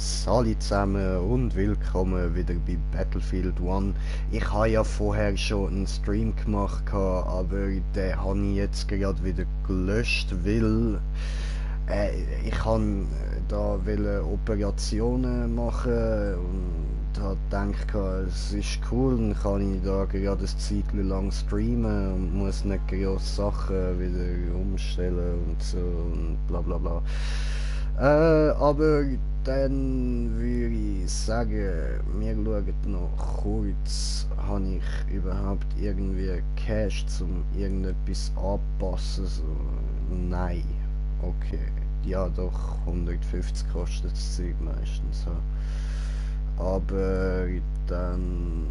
Salut zusammen und willkommen wieder bei Battlefield 1. Ich habe ja vorher schon einen Stream gemacht, aber den habe ich jetzt gerade wieder gelöscht, weil ich kann da Operationen machen und habe gedacht, es ist cool, dann kann ich da gerade ein Zeitchen lang streamen und muss nicht groß Sachen wieder umstellen und so und bla bla bla. Aber dann würde ich sagen, wir schauen noch kurz, habe ich überhaupt irgendwie Cash zum irgendetwas anpassen? So, nein. Okay. Ja doch, 150 kostet das Zeug meistens. Ja. Aber dann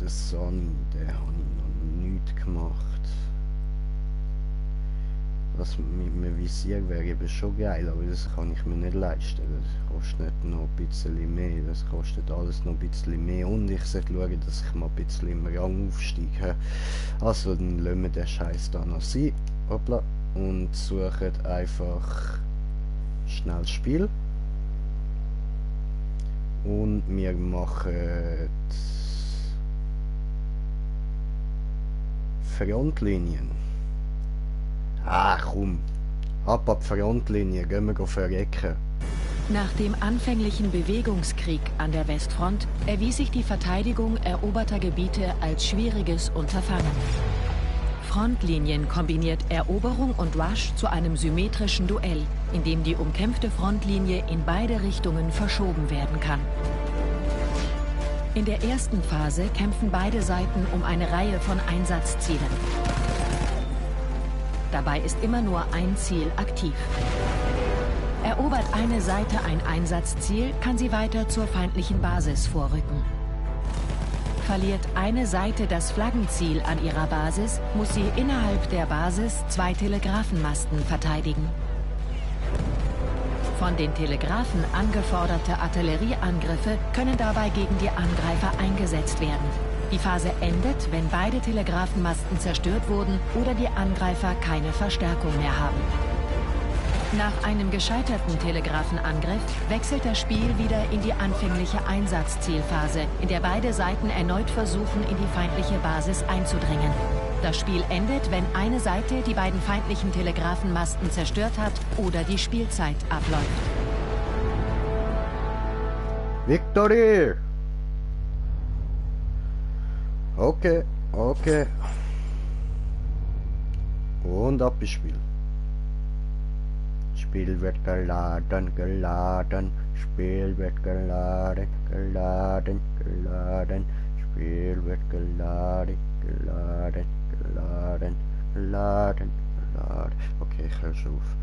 der Sony, den habe ich noch nicht gemacht. Was mit einem Visier wäre eben schon geil, aber das kann ich mir nicht leisten. Das kostet nicht noch ein bisschen mehr, das kostet alles noch ein bisschen mehr und ich sollte schauen, dass ich mal ein bisschen im Rang aufsteige. Also dann lassen wir den Scheiß da noch sein. Hoppla. Und suchen einfach schnell das Spiel. Und wir machen Frontlinien. Ah, komm. Ab die Frontlinie, gehen wir verrecken. Nach dem anfänglichen Bewegungskrieg an der Westfront erwies sich die Verteidigung eroberter Gebiete als schwieriges Unterfangen. Frontlinien kombiniert Eroberung und Rush zu einem symmetrischen Duell, in dem die umkämpfte Frontlinie in beide Richtungen verschoben werden kann. In der ersten Phase kämpfen beide Seiten um eine Reihe von Einsatzzielen. Dabei ist immer nur ein Ziel aktiv. Erobert eine Seite ein Einsatzziel, kann sie weiter zur feindlichen Basis vorrücken. Verliert eine Seite das Flaggenziel an ihrer Basis, muss sie innerhalb der Basis 2 Telegrafenmasten verteidigen. Von den Telegrafen angeforderte Artillerieangriffe können dabei gegen die Angreifer eingesetzt werden. Die Phase endet, wenn beide Telegrafenmasten zerstört wurden oder die Angreifer keine Verstärkung mehr haben. Nach einem gescheiterten Telegrafenangriff wechselt das Spiel wieder in die anfängliche Einsatzzielphase, in der beide Seiten erneut versuchen, in die feindliche Basis einzudringen. Das Spiel endet, wenn eine Seite die beiden feindlichen Telegrafenmasten zerstört hat oder die Spielzeit abläuft. Victory! Okay, okay. Und ab ins Spiel. Spiel wird geladen, geladen. Spiel wird geladen, geladen, geladen. Spiel wird geladen, geladen, geladen, geladen, geladen. Okay, ich höre schon auf.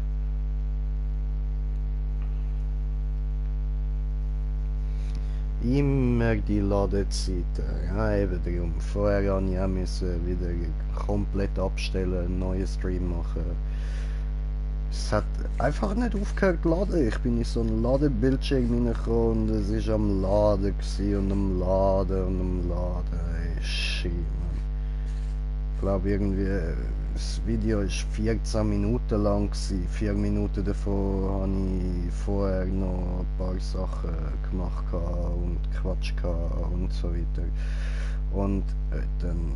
Immer die Ladezeiten. Ja, eben darum. Vorher musste ich auch wieder komplett abstellen, einen neuen Stream machen. Es hat einfach nicht aufgehört zu laden. Ich bin in so einen Ladebildschirm reingekommen und es ist am Laden und am Laden und am Laden. Ey, shit, man. Ich glaube irgendwie, das Video ist 14 Minuten lang gewesen. 4 Minuten davon habe ich vorher noch ein paar Sachen gemacht und Quatsch und so weiter. Und dann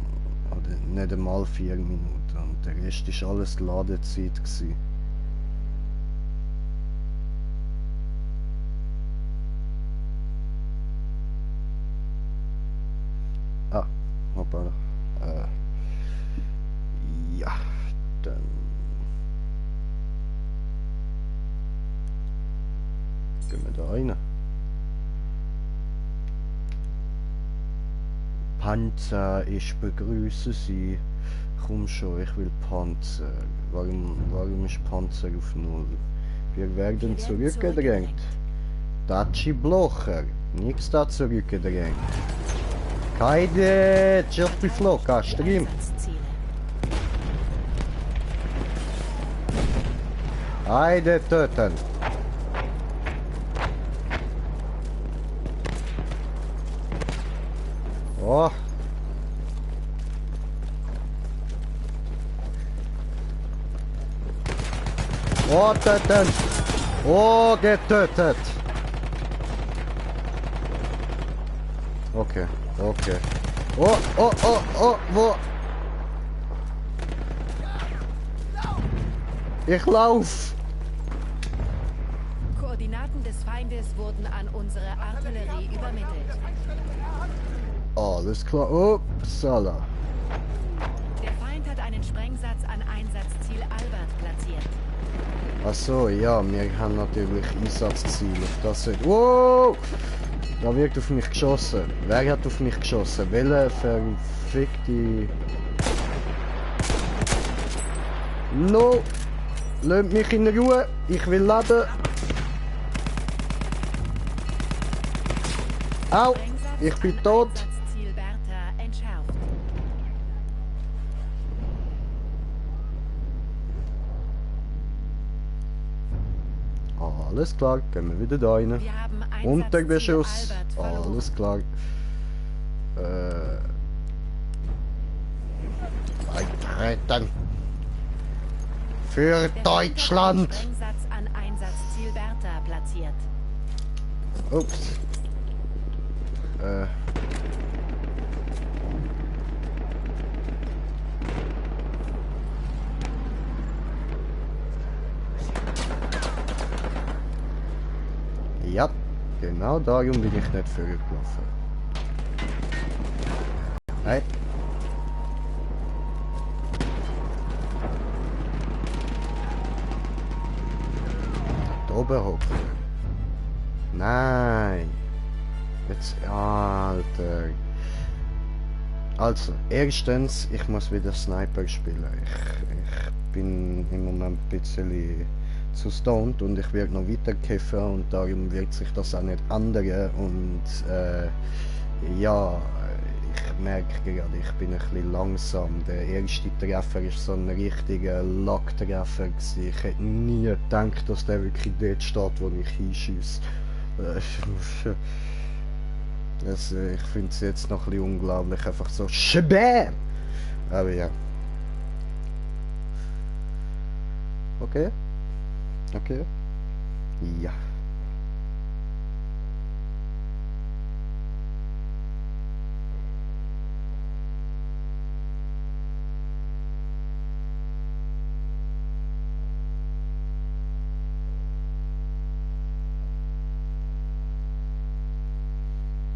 oder nicht einmal 4 Minuten und der Rest ist alles Ladezeit gewesen. Ah, hoppala. Ja, dann gehen wir da rein. Panzer, ich begrüße Sie. Komm schon, ich will Panzer. Warum ist Panzer auf 0? Wir werden zurückgedrängt. Daci Blocher, nichts da zurückgedrängt. Keine Jeffrey Floka, Stream. Heide töten. Oh. Oh, töten. Oh, getötet. Okay, okay. Oh, oh, oh, oh, wo? Ich lauf! Koordinaten des Feindes wurden an unsere Artillerie übermittelt. Alles klar. Upsala. Der Feind hat einen Sprengsatz an Einsatzziel Albert platziert. Ach so, ja, wir haben natürlich Einsatzziel auf das. Wow! Da wird auf mich geschossen. Wer hat auf mich geschossen? Welche verfickte... No! Lasst mich in Ruhe! Ich will leben! Au! Ich bin tot! Einsatzziel Bertha entschärft. Alles klar, gehen wir wieder da rein. Wir haben Unter Einsatzziel Beschuss. Albert verloren. Alles klar. Eintreten. Für Der Feind hat einen Deutschland. Sprengsatz an Einsatzziel Bertha platziert. Ups. Ja, genau darum bin ich nicht vorgelaufen. Hey. Da oben hoch. Nein. Jetzt, Alter. Also, erstens, ich muss wieder Sniper spielen. Ich bin im Moment ein bisschen zu stoned und ich werde noch weiter kiffen und darum wird sich das auch nicht ändern und ja, ich merke gerade, ich bin ein bisschen langsam. Der erste Treffer ist so ein richtiger Lacktreffer gewesen. Ich hätte nie gedacht, dass der wirklich dort steht, wo ich hinschieße. Also, ich finde es jetzt noch ein bisschen unglaublich, einfach so Shabam! Aber ja. Okay. Okay. Ja.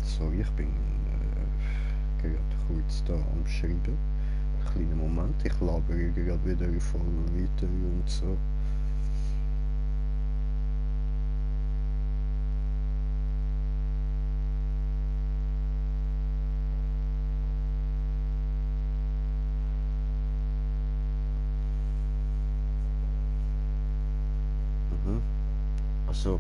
So, ich bin gerade kurz da am Schreiben. Kleinen Moment, ich labere gerade wieder voll weiter und so. Mhm. Ach so.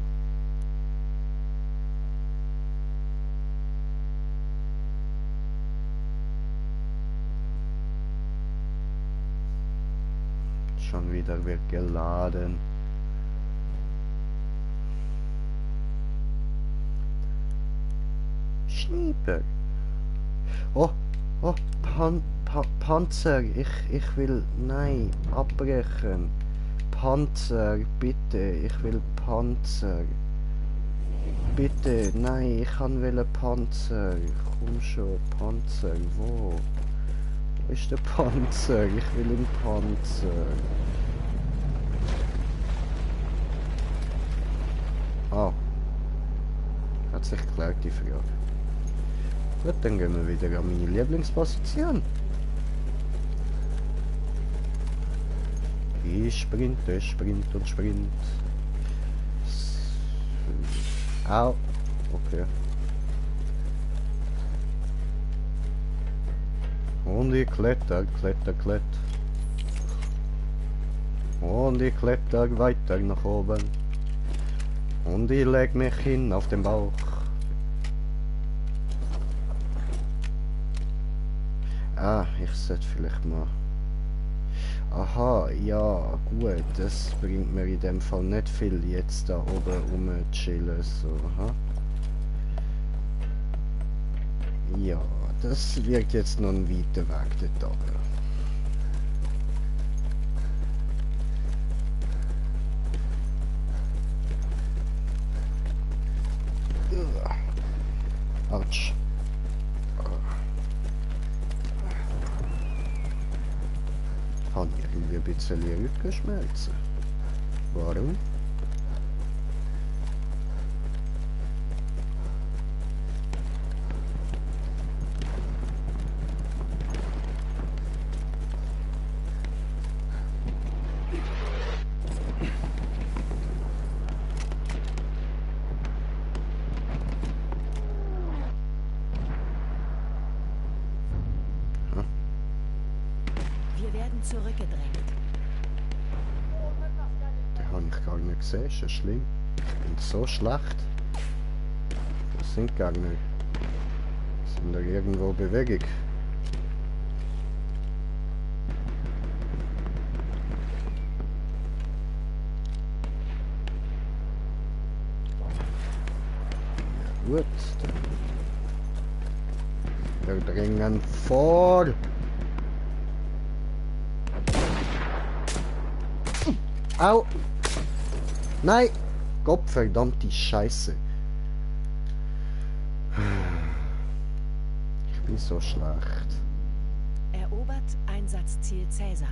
Schon wieder wird geladen. Schnieper. Oh, oh, Panzer. Ich will, nein, abbrechen. Panzer, bitte. Ich will Panzer. Bitte, nein, ich kann will Panzer. Komm schon, Panzer, wo? Wo ist der Panzer? Ich will einen Panzer. Ah. Hat sich geklärt, die Frage. Gut, dann gehen wir wieder an meine Lieblingsposition. Ich sprinte, Sprint und Sprint. Au. Okay. Und ich kletter. Und ich kletter weiter nach oben. Und ich leg mich hin auf den Bauch. Ah, ich sollte vielleicht mal... Aha, ja, gut, das bringt mir in dem Fall nicht viel jetzt da oben rumchillen, so, aha. Ja, das wird jetzt noch ein weiter Weg dort oben. Autsch. bisschen Rückenschmerzen. Warum? Wir werden zurückgedrängt. Den habe ich gar nicht gesehen, ist ja schlimm. Ich bin so schlecht. Das sind Gegner. Sind da irgendwo Bewegung? Ja, gut, dann. Wir dringen vor! Au! Nein! Gottverdammte Scheiße! Ich bin so schlecht. Erobert Einsatzziel Cäsar.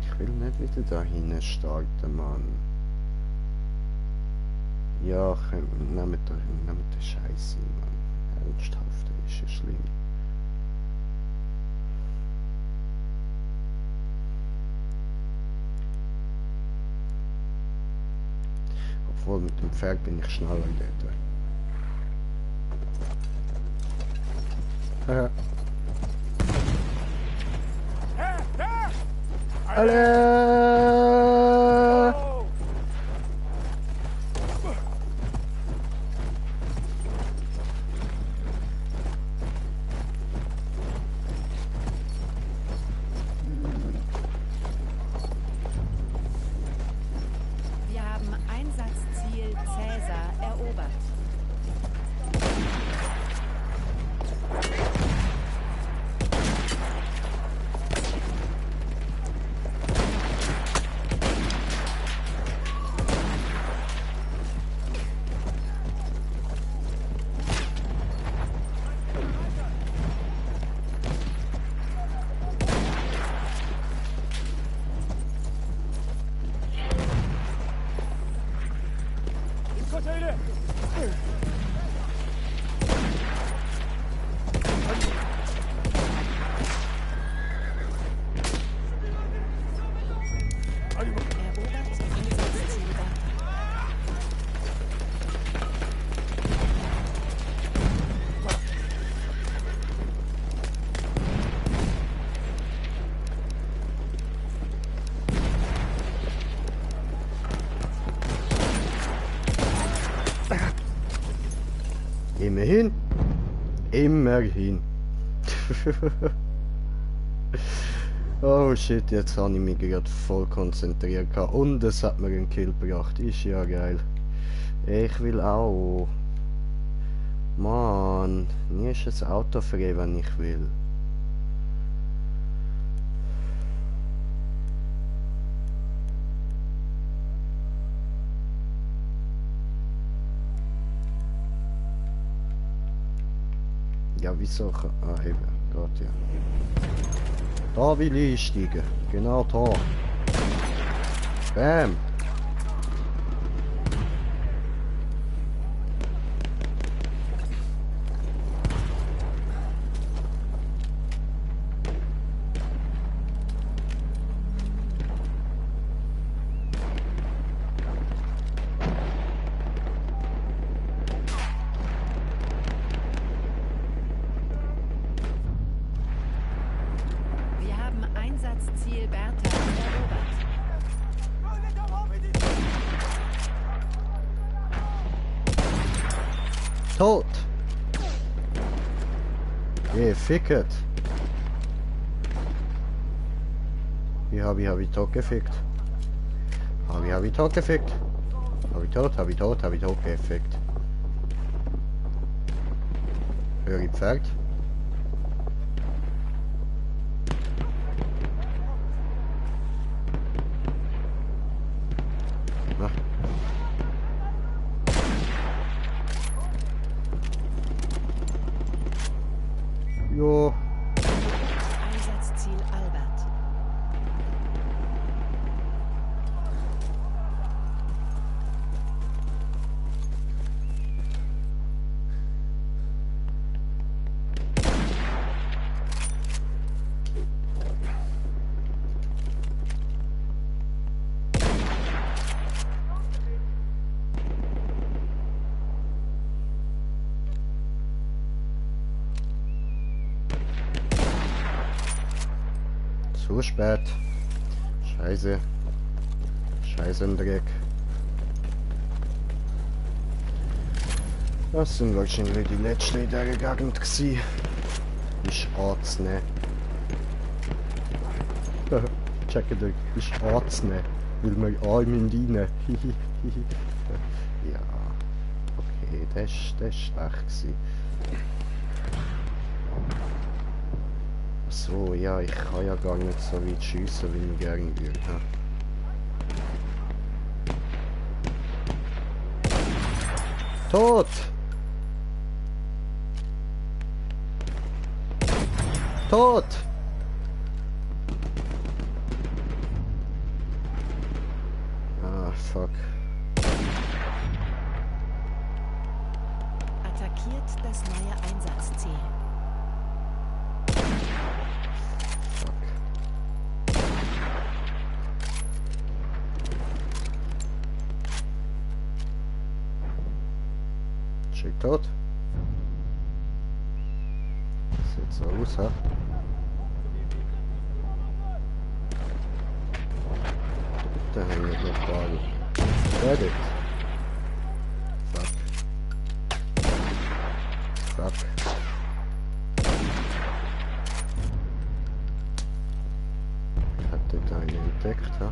Ich will nicht wieder da hinten starten, Mann. Ja, nehmt den Scheiße, Mann. Ernsthaft, das ist ja schlimm. Obwohl, mit dem Pferd bin ich schneller dort. Alle! Wir haben Einsatzziel Cäsar erobert. Immerhin. Immerhin. Oh shit, jetzt habe ich mich gerade voll konzentriert gehabt. Und es hat mir einen Kill gebracht. Ist ja geil. Ich will auch. Mann, nie ist das Auto frei, wenn ich will. Ja, wieso? Ah, eben. Geht ja. Da will ich einsteigen. Genau da. Bam. Einsatzziel Bertha erobert. Tot! Geh, ficket! Wie hab ich tot gefickt? Hab ich tot gefickt? Hab ich tot gefickt? Hör ich Pferd? Na. Zu spät. Scheiße. Scheiße im Dreck. Das sind wahrscheinlich die letzten in dieser Gegend gewesen. Ist anzunehmen. Checke dir, ist anzunehmen. Weil wir Arme rein. Ja. Okay, das ist schlecht gewesen. So, ja, ich kann ja gar nicht so weit schiessen, wie ich gerne würde. Tot! Tot! Ah, fuck. Attackiert das neue Einsatzziel. Schick tot. Sieht so aus, ha? Da hängt noch Ball. Got it. Fuck. Fuck. Hat dort einen entdeckt, ha?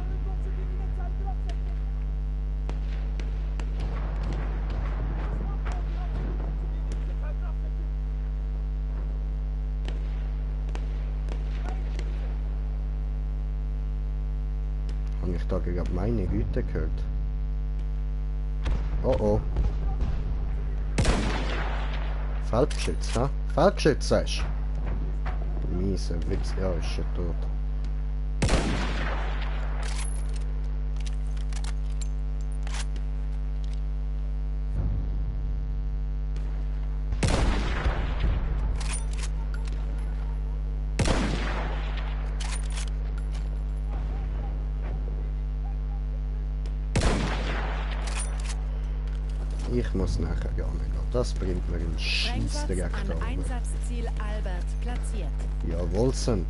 Habe ich da gerade meine Güte gehört? Oh oh. Feldgeschütz, ha? Feldgeschütz, sagst du? Miese Witz, ja, ist schon tot. Ich muss nachher gar nicht gehen. Das bringt mir einen Scheiß direkt an an. Einsatzziel Albert platziert. Jawohl, Son.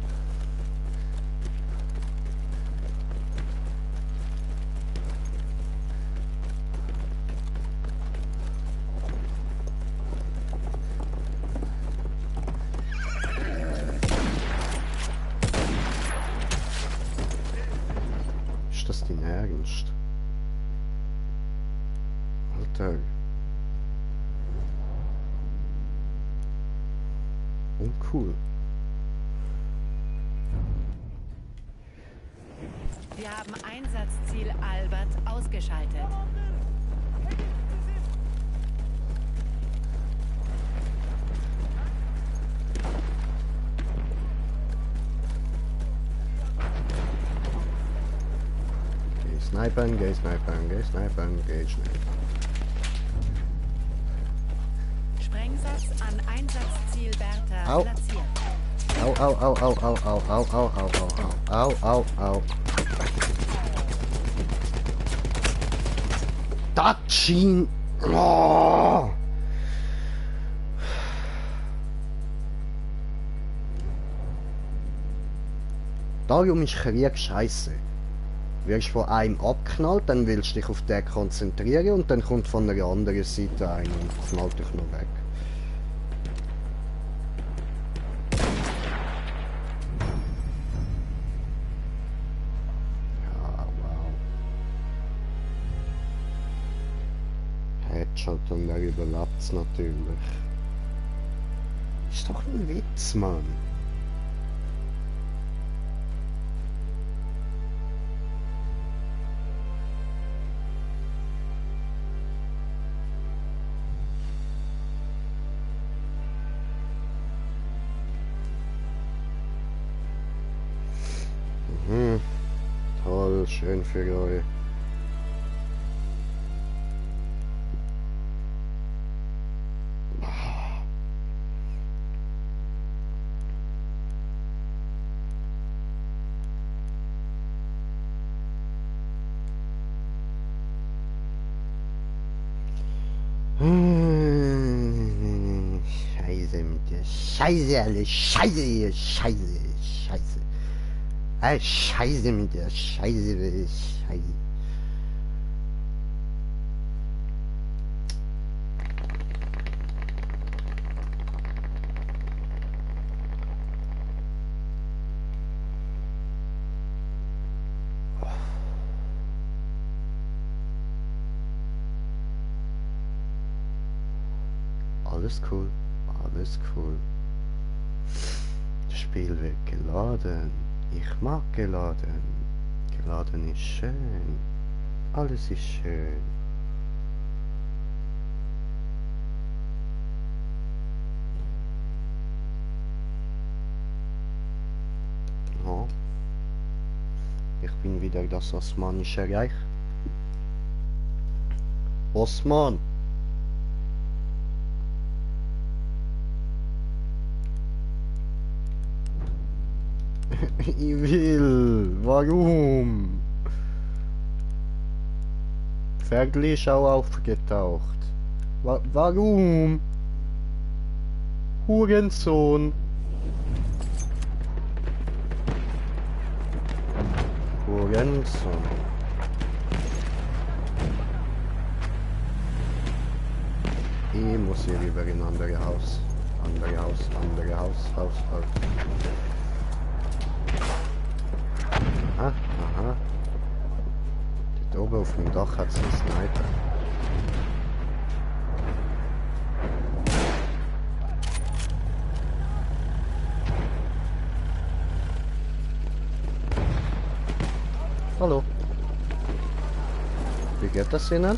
Ist das dein Ernst? Alter. Uncool. Wir haben Einsatzziel Albert ausgeschaltet. Snipern, geh snipern, geh snipern, geh schnell. Sprengsatz an Einsatzziel Bertha Au. platziert. Au, au, au, au, au, au, au, au, au, au, au, au, au. Das schien... Oh. Darum ist Krieg scheiße. Wirst von einem abknallt, dann willst du dich auf den konzentrieren und dann kommt von der anderen Seite ein und knallt dich noch weg. Ja, wow. Headshot und er überlebt es natürlich. Ist doch ein Witz, Mann. Toll, schön für euch. Scheiße mit der Scheiße, alle Scheiße hier, Scheiße, Scheiße. Scheiße mit der Scheiße. Scheiße. Alles cool, alles cool. Das Spiel wird geladen. Ich mag geladen. Geladen ist schön. Alles ist schön. Ja. Ich bin wieder das Osmanische Reich. Osman! Ich will. Warum? Fergli ist auch aufgetaucht. Warum? Hurensohn. Hurensohn. Ich muss hier lieber in ein anderes Haus. Andere Haus. Aha. Dort oben auf dem Dach hat es einen Sniper. Hallo. Wie geht das Ihnen?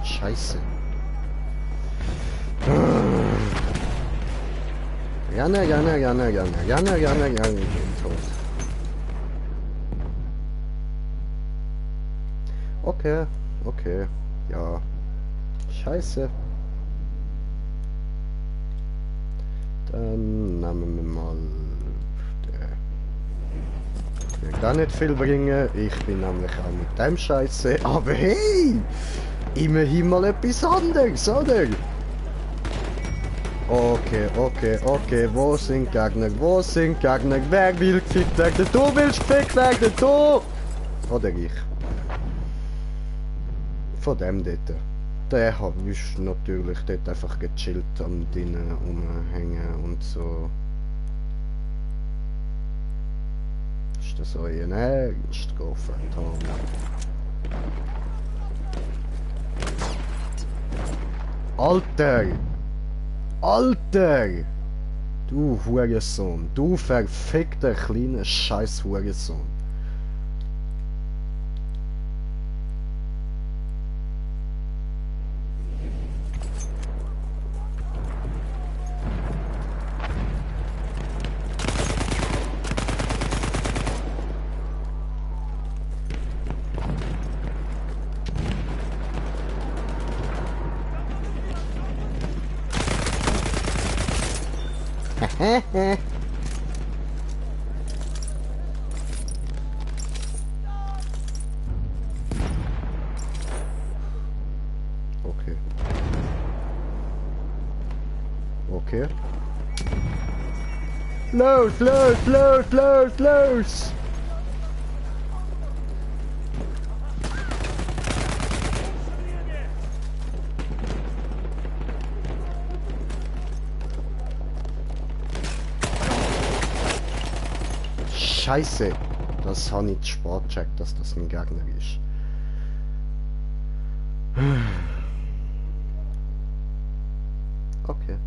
Scheiße. Gerne. Tot. Okay. Ja. Scheiße. Dann nehmen wir mal... Der will gar nicht viel bringen. Ich bin nämlich auch mit dem Scheiße. Aber hey! Immerhin mal etwas anderes, oder? Okay. Wo sind Gegner? Wer will gefickt werden? Du willst gefickt werden, du! Oder ich. Von dem dort. Der ist natürlich dort einfach gechillt am drinnen rumhängen und so. Ist das euer Ernst, Gofferton? Alter! Du Hurensohn, du verfickter kleiner Scheiß Hurensohn. Okay. Los! Scheiße! Das habe ich zu spät gecheckt, dass das ein Gegner ist. Okay.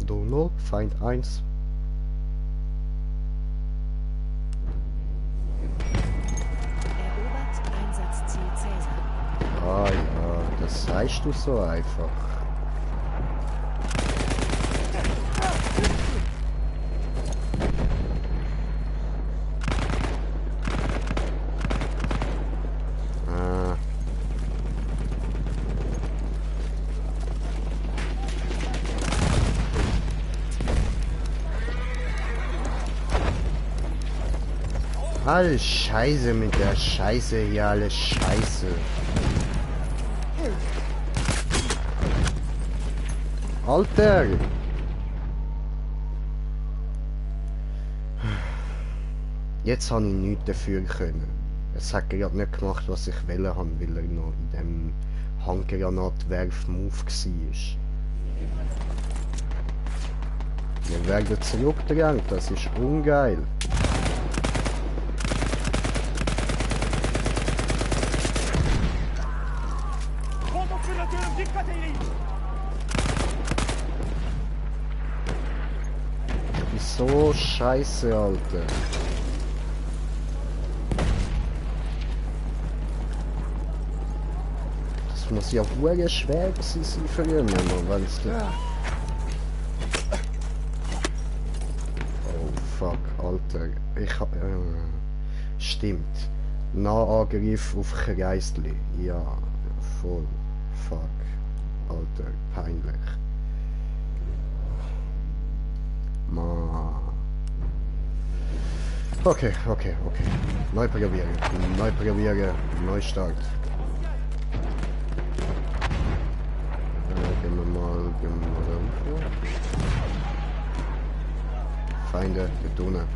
0, Feind 1. Ah ja, das sagst du so einfach. Ah. Alles Scheiße mit der Scheiße hier, alles Scheiße. Alter! Jetzt habe ich nichts dafür können. Es hat gerade nicht gemacht, was ich wollte haben, weil er noch in dem Handgranatwerf-Move war. Wir werden zurückgedrängt, das ist ungeil. So scheiße, Alter. Das muss ja wohl schwer sein für jemanden, wenn es da... Oh fuck, Alter. Ich hab... stimmt. Nahangriff auf Kreisli. Ja, voll. Fuck. Alter, peinlich. Okay. Neu probieren. Neustart. Gehen wir mal rauf. Feinde, da unten.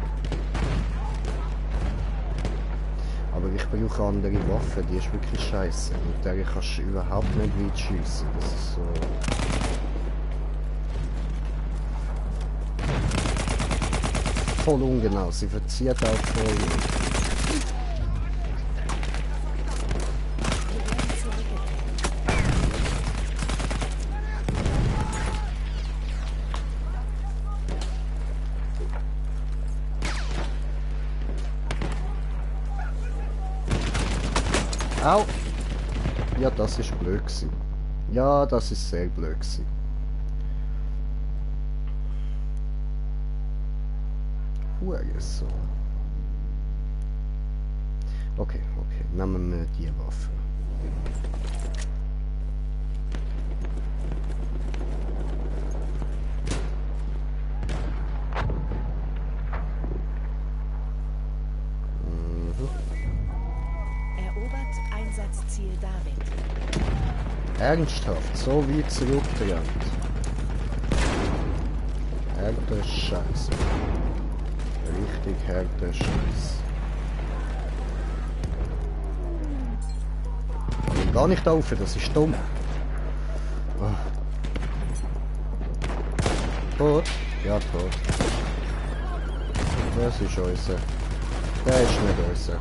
Aber ich brauche andere Waffen, die ist wirklich scheiße. Mit der kannst du überhaupt nicht weit schiessen. Das ist so... voll ungenau, sie verzieht auch voll. Au! Ja, das ist blöd gewesen. Ja, das ist sehr blöd gewesen. So. Okay, nehmen wir die Waffe. Erobert Einsatzziel David. Ernsthaft, so wie zurückgedrängt. Härter Scheiße. Richtig härter Scheiß. Ich will gar nicht auf, das ist dumm. Oh. Tot? Ja, tot. Das ist unser. Der ist nicht unser.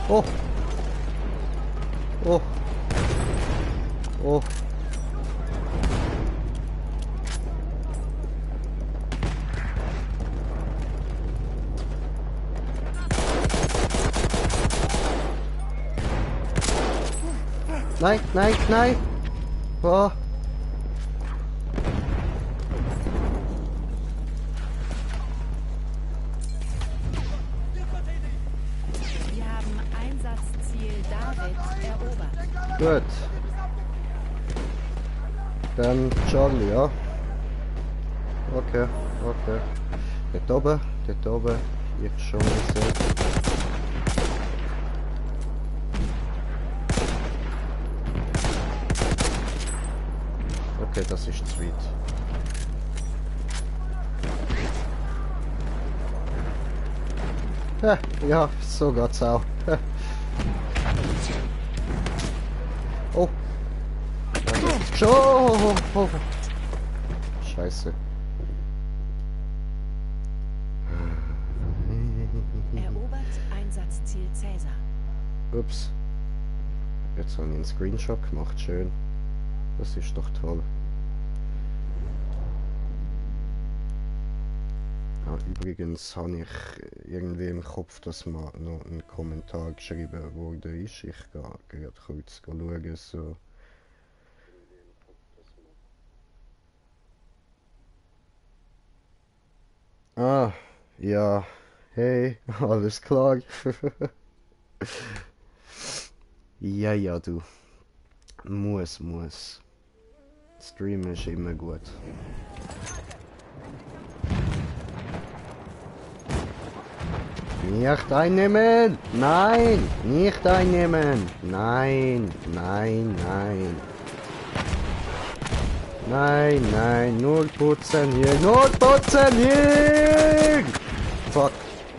Oh! Oh! Oh! Nein! Oh. Wir haben Einsatzziel David erobert. Gut. Dann Charlie, ja. Okay. Dort oben. Ich schon gesehen. Okay, das ist zu weit. Ja, so geht's auch. Oh! Oh. Scheiße. Erobert Einsatzziel Cäsar. Ups. Jetzt habe ich einen Screenshot gemacht, schön. Das ist doch toll. übrigens habe ich irgendwie im Kopf, dass mal noch ein Kommentar geschrieben wurde. Ich gehe gerade kurz schauen, so. Ah, ja. Hey, alles klar. Ja, ja, du. Muss. Streamen ist immer gut. Nicht einnehmen! Nein! Nicht einnehmen! Nein! Nein, nein! Nein, nein! Nur putzen hier! Nur putzen hier! Fuck!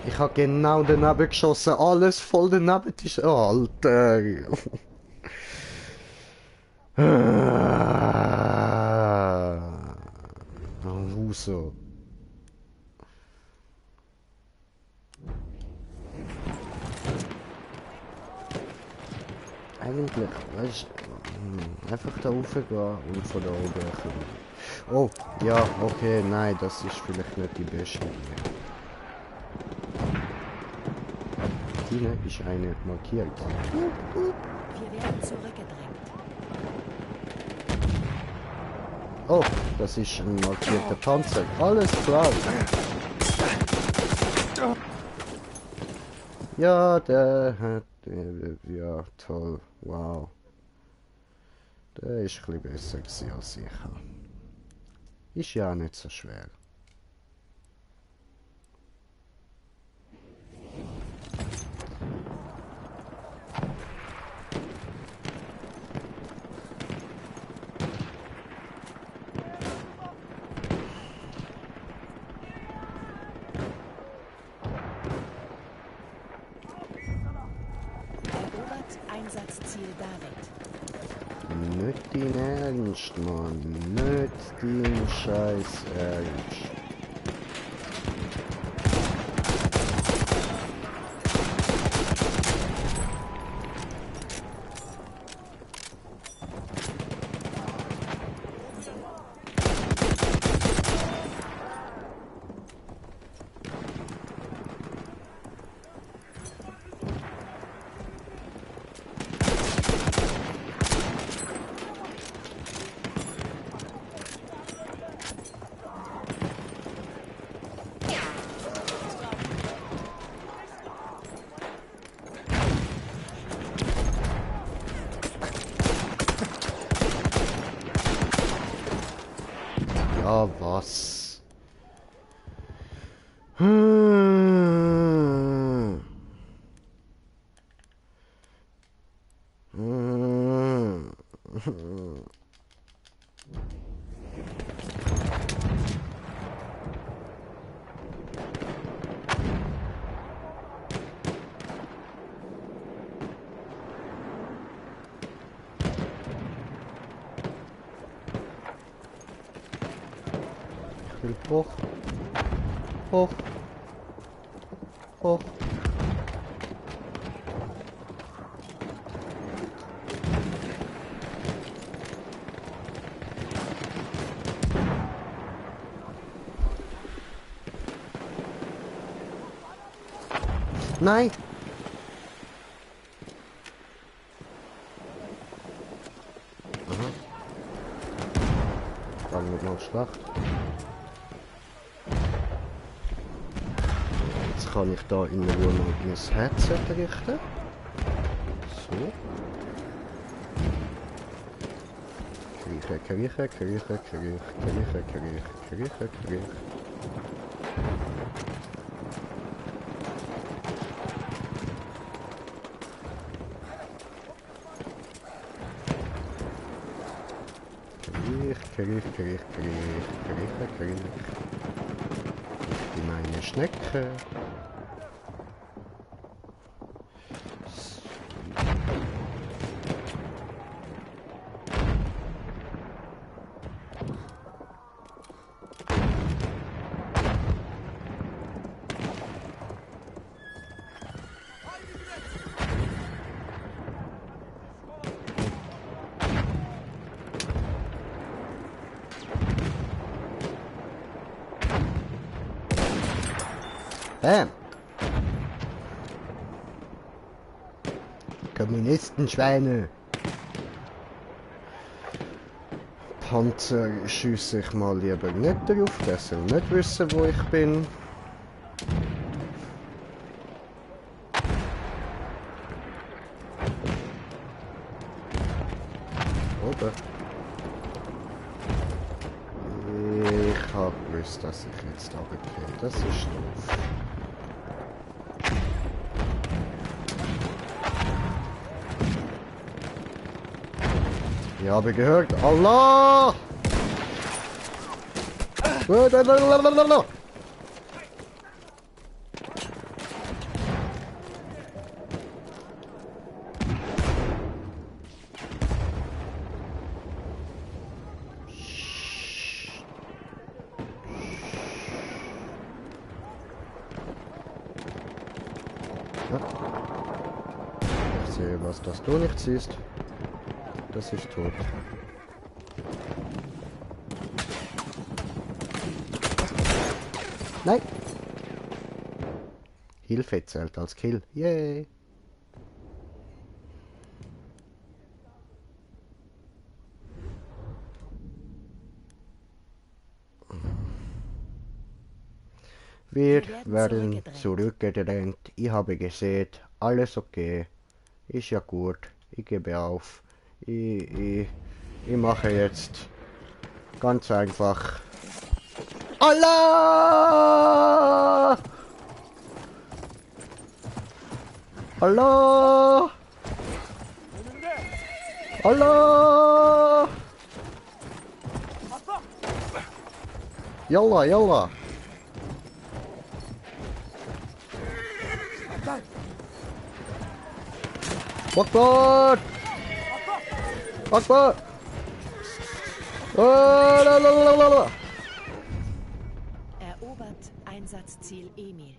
Ich hab genau daneben geschossen! Alles voll daneben! Alter! Wieso? Eigentlich, weißt du, einfach da raufgehen und von da oben kommen. Oh, ja, okay, nein, das ist vielleicht nicht die beste Idee. Hier ist eine markiert. Wir werden zurückgedrängt. Oh, das ist ein markierter Panzer. Alles klar. Ja, der hat... Ja, toll. Wow. Der ist ein bisschen besser gewesen als ich. Ist ja auch nicht so schwer. Einsatzziel David. Nicht dein Ernst, Mann. Nicht dein scheiß Ernst. Ja, was? Ich will hoch. Hoch. Hoch. Nein! Aha. Dann wird noch Schlacht. Jetzt kann ich da in Ruhe mal mein Headset richten. So. Kriechen. Kriech. Die meine Schnecke. Bam! Kommunistenschweine! Panzer schiesse ich mal lieber nicht drauf, der soll nicht wissen, wo ich bin. Oder? Ich habe gewusst, dass ich jetzt runtergehe. Das ist doof. Ich habe gehört, Allah! Ich sehe, was das du nicht siehst. Das ist tot. Nein! Hilfe zählt als Kill. Yay! Wir werden zurückgedrängt. Ich habe gesehen, alles okay. Ist ja gut. Ich gebe auf. Ich mache jetzt ganz einfach. Allah! Allah! Allah! Yalla, yalla! Akbar! Akbar! Lalalala. Erobert Einsatzziel Emil.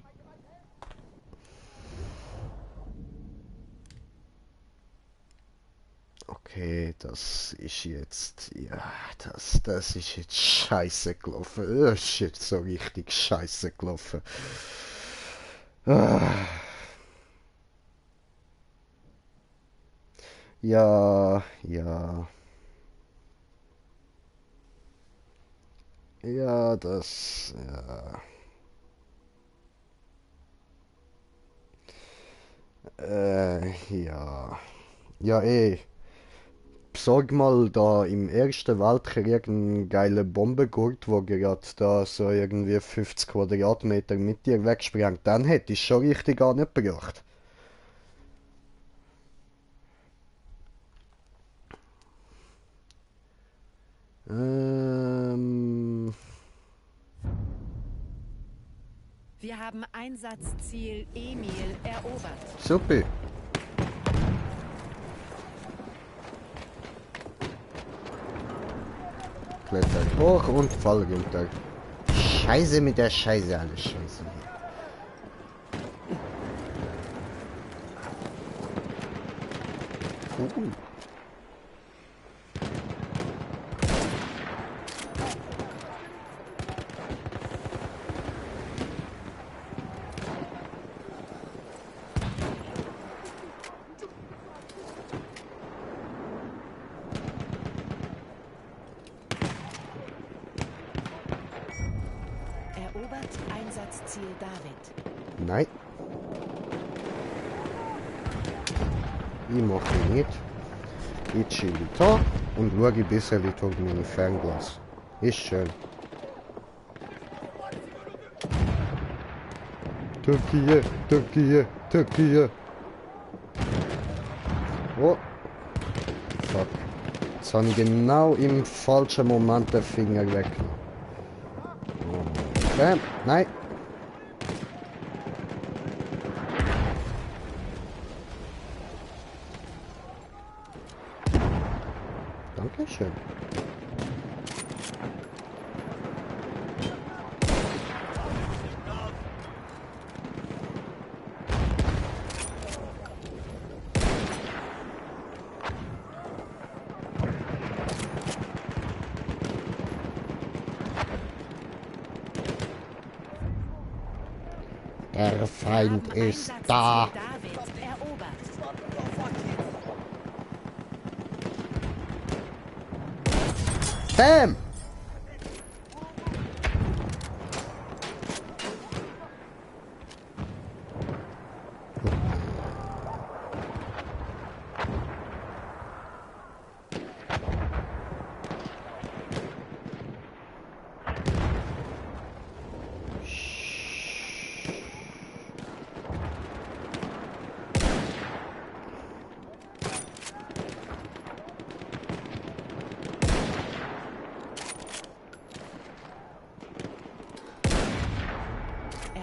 Okay, das ist jetzt, ja, das ist jetzt scheiße gelaufen. Das ist jetzt so richtig scheiße gelaufen. Ah. Ja, ja. Ja, das, ja. Ja. Ja, besorg mal da im Ersten Weltkrieg einen geilen Bombengurt, wo gerade da so irgendwie 50 Quadratmeter mit dir wegsprengt. Dann hätte ich schon richtig gar nicht gebracht. Wir haben Einsatzziel Emil erobert. Super. Kletter hoch und fall runter. Scheiße mit der Scheiße, alles Scheiße. Erobert Einsatzziel David. Nein. Ich mache nicht. Ich chill da und schaue ein bisschen durch mein Fernglas. Ist schön. Türkei, Türkei, Türkei. Oh. Fuck. Jetzt habe ich genau im falschen Moment den Finger weg. Okay. Nein. Dankeschön. Der Feind ist da. David erobert. Bam!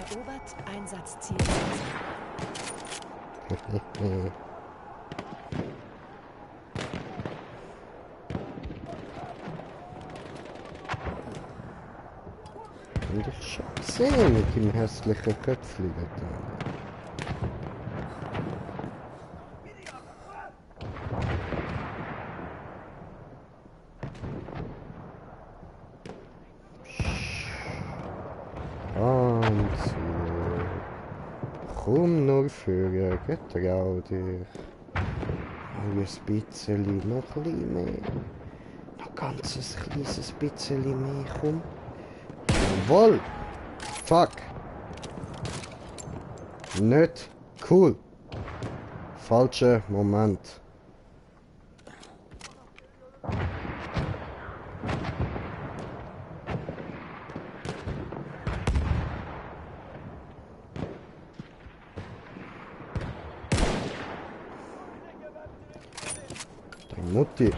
Erobert Einsatzziel. Und ich schon gesehen mit dem hässlichen Köpfchen da. Komm nur für, getrau dich. Ein bisschen, noch ein bisschen mehr. Noch ganz ein kleines bisschen mehr, komm. Jawohl! Fuck! Nicht cool! Falscher Moment. Deine Mutti.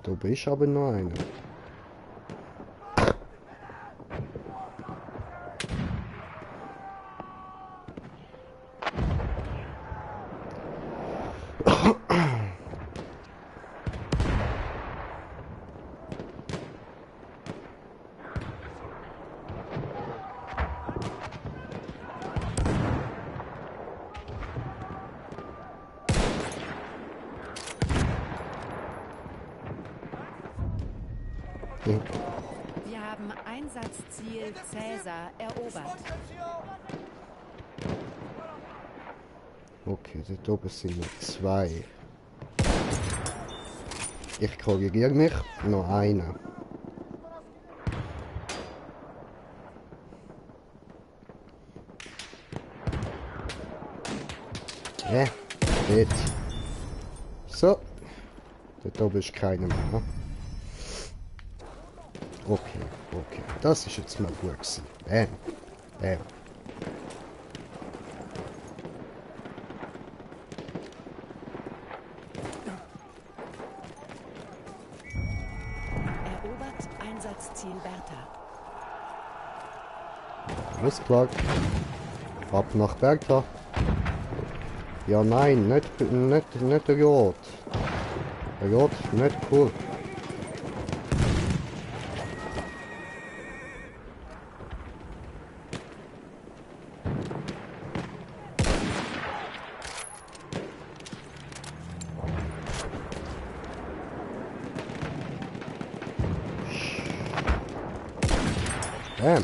Da bist aber noch einer. Wir haben Einsatzziel Cäsar erobert. Okay, dort oben sind noch zwei. Ich korrigiere mich, noch einer. Ja, dort. So. Dort oben ist keiner mehr. Okay, okay. Das ist jetzt mal gut gewesen. Bam. Bam. Erobert Einsatzziel Bertha. Alles klar. Ab nach Bertha. Ja, nein, nicht der Jod. Der Jod, nicht cool. Bam.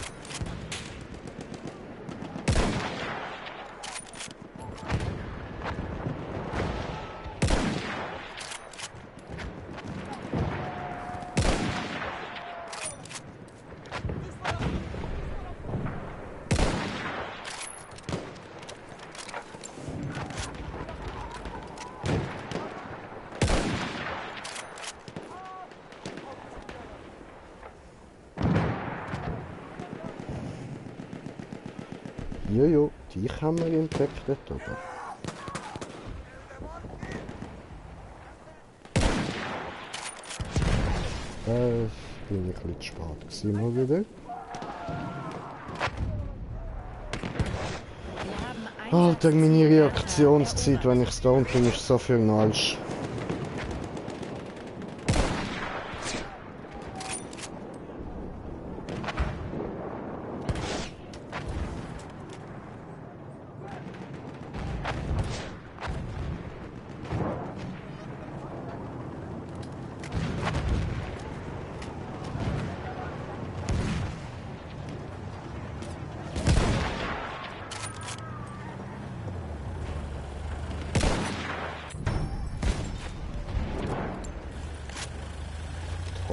Jojo, die haben wir entdeckt, oder? Bin ich ein bisschen spät gewesen, mal wieder. Alter, meine Reaktionszeit, wenn ich stoned bin, ist so viel falsch.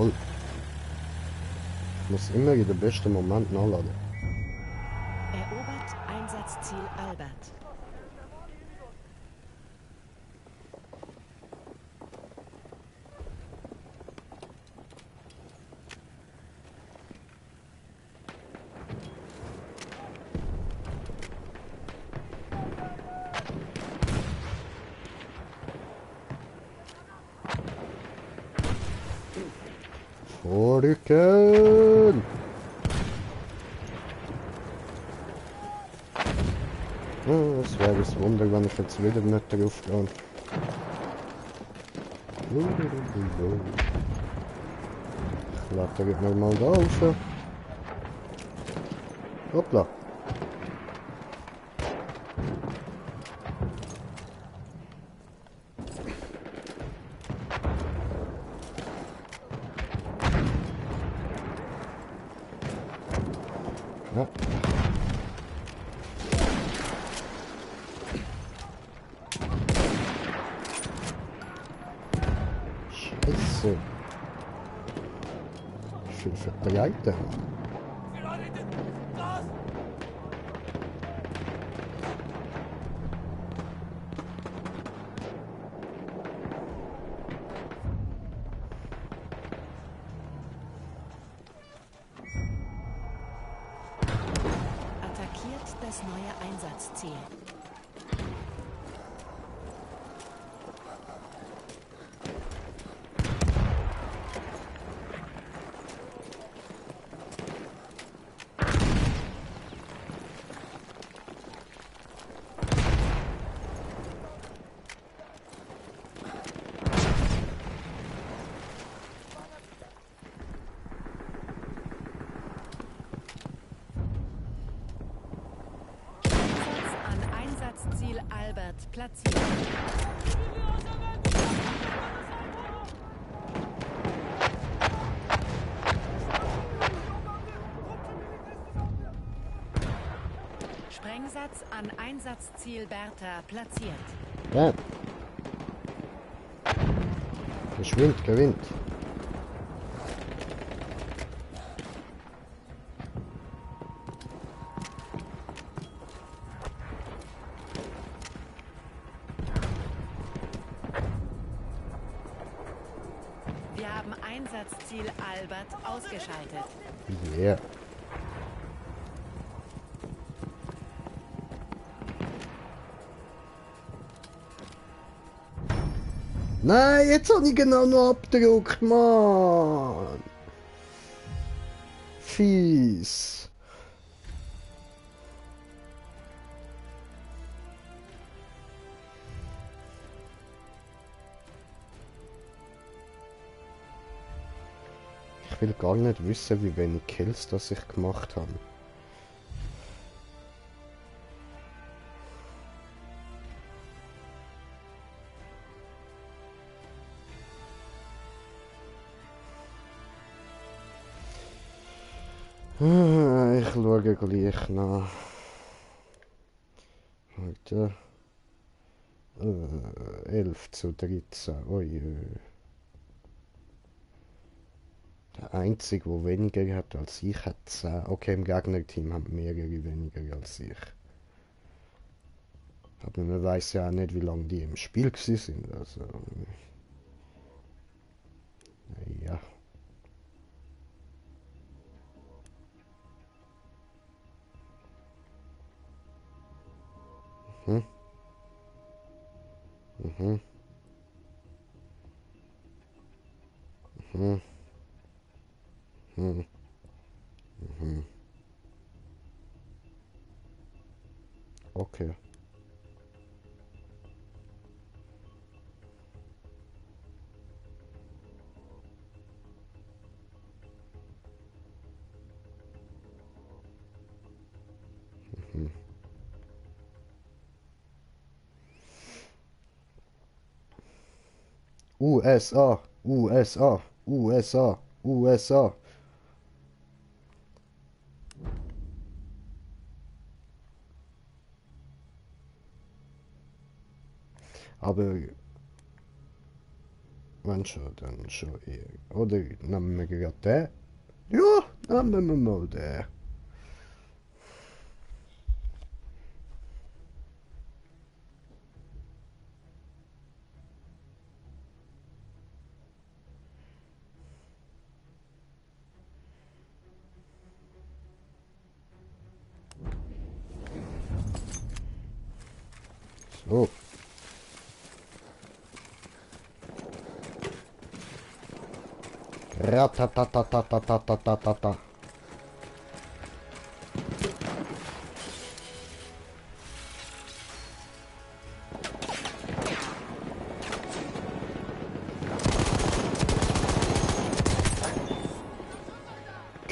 Voll. Ich muss immer in den besten Moment nachladen. Erobert Einsatzziel Albert. Vorrücken! Es wäre ein Wunder, wenn ich jetzt wieder nicht drauf gehe. Ich lade jetzt mal da rauf. Hoppla. Ja. Scheiße. Wie viel verbreiten? Attackiert das neue Einsatzziel. An Einsatzziel Albert platziert. Sprengsatz an Einsatzziel Bertha platziert. Ja. Geschwind, gewinnt. Wir haben Einsatzziel Albert ausgeschaltet. Yeah. Nein, jetzt habe ich genau noch abgedruckt, Mann. Fies. Ich will gar nicht wissen, wie wenig Kills das ich gemacht habe. Ich schaue gleich nach. Heute 11:13. Ui. Der Einzige, der weniger hat als ich, hat 10. Okay, im Gegnerteam haben mehrere weniger als ich. Aber man weiß ja auch nicht, wie lange die im Spiel sind. Also. Ja. Mhm. Mhm. Mhm. Mhm. Mhm. Okay. Mhm. USA, USA, USA, USA. Aber wenn schon, dann schon eher. Oder nehmen wir gerade den? Ja, nehmen wir mal den. So. Ratatatatatatatatata.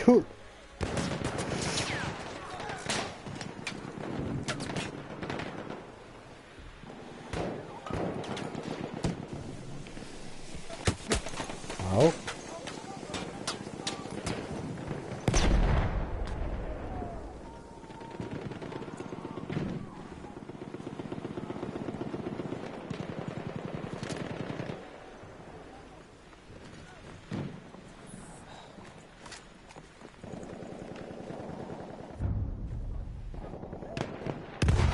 Cool. Au.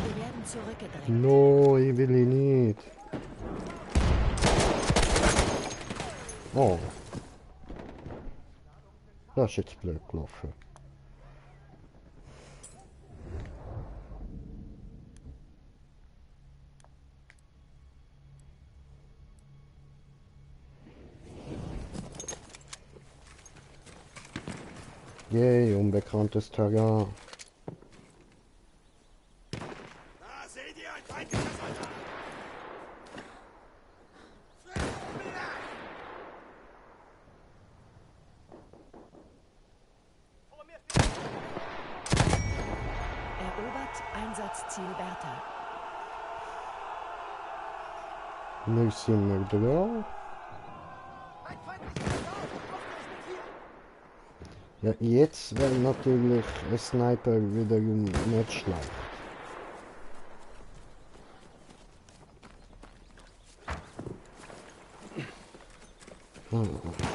Wir werden zurückgedrängt. No, ich will ihn nicht. Oh. Das ist jetzt blöd gelaufen. Yay, unbekanntes Terrain. Da seht ihr, ein feindlicher Soldat! Erobert Einsatzziel Bertha. Wir sind wir dran. Ein feindlicher Soldat! Aufgerüstet hier! Ja, jetzt wäre natürlich ein Sniper wiederum nicht schlecht. Feindgesichtet!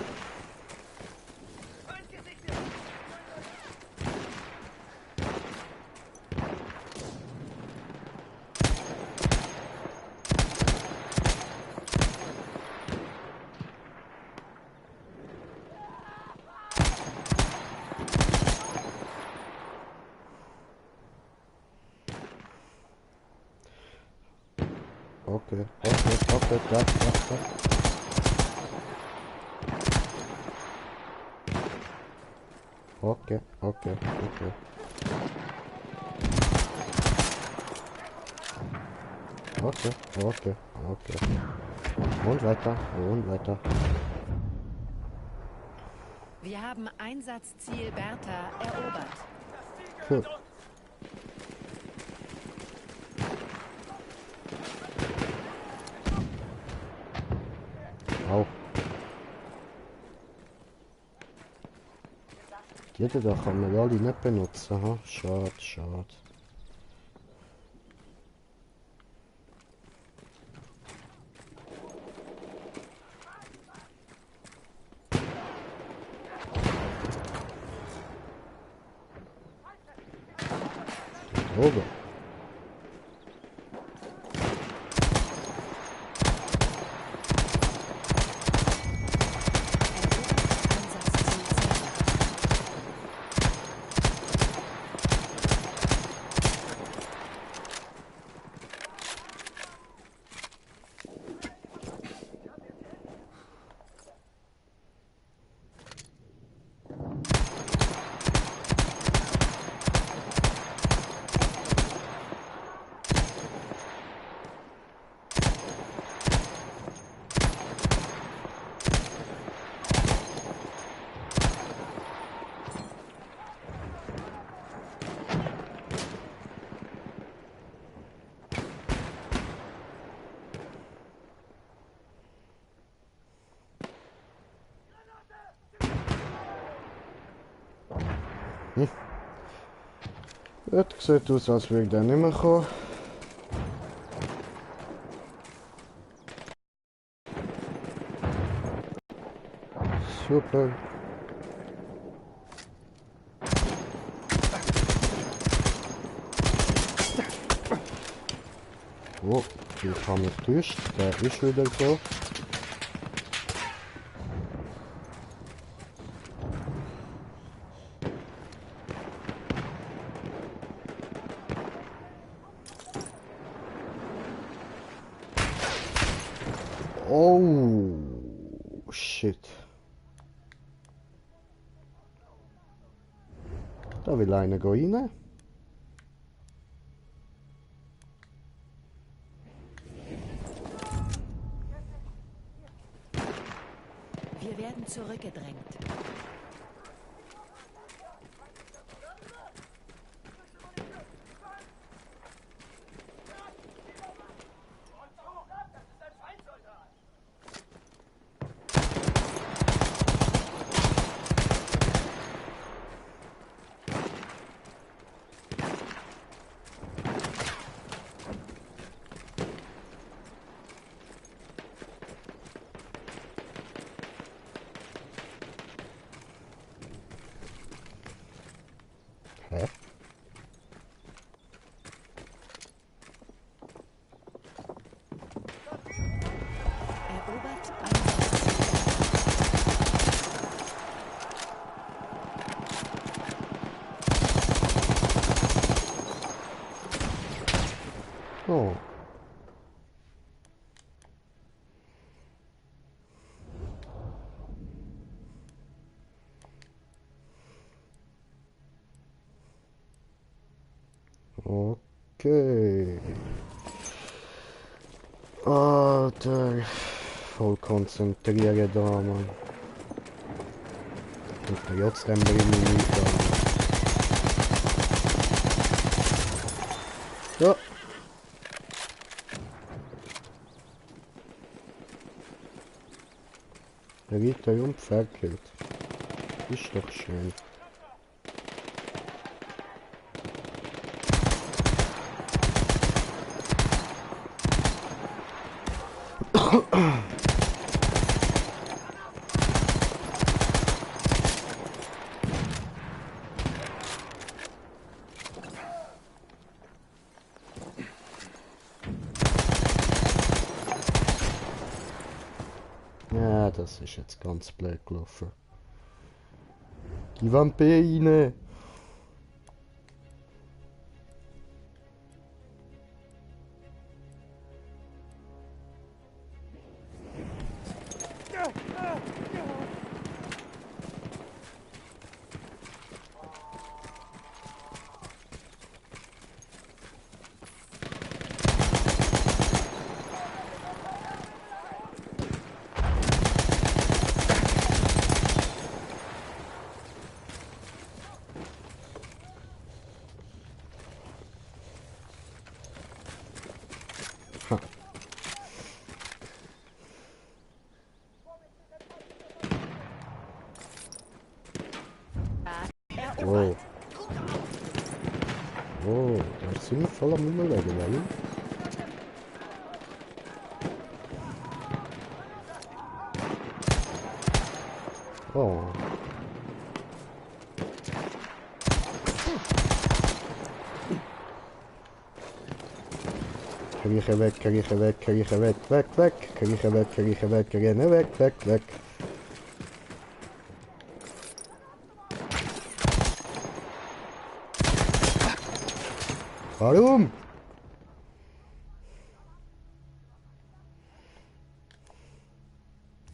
Okay, ja. Okay. Okay. Und weiter. Wir haben Einsatzziel Bertha erobert. Cool. Au. Jeder da kann man alle nicht benutzen, ha? Schade. Oben. Das sieht aus, als würde der nicht mehr kommen. Super. Oh, ich habe mich getäuscht. Der ist wieder so. Oh, shit. Da will einer rein. Wir werden zurückgedrängt. Hä? Erobert Einsatzziel. Oh. Okay. Alter. Voll konzentrieren da, Mann. Und trotzdem bringe ich nicht an. Ja. Der Ritter und verkehrt. Ist doch schön. Ja, das ist jetzt ganz blöd gelaufen. Die Vampire! Oh. Oh, da sind wir voll am Überlegen, weil. Oh. Kriechen weg, kriechen weg, kriechen weg, weg, weg, kriechen weg, rennen weg, weg, weg. Warum?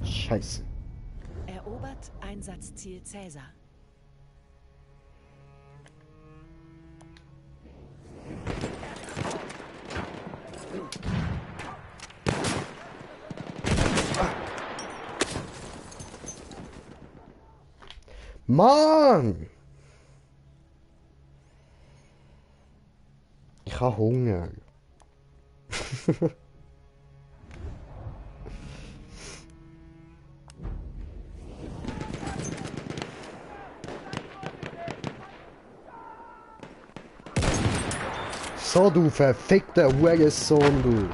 Scheiße. Erobert Einsatzziel Cäsar. Mann! Ich habe Hunger. So, du verfickter Hurensohn, du.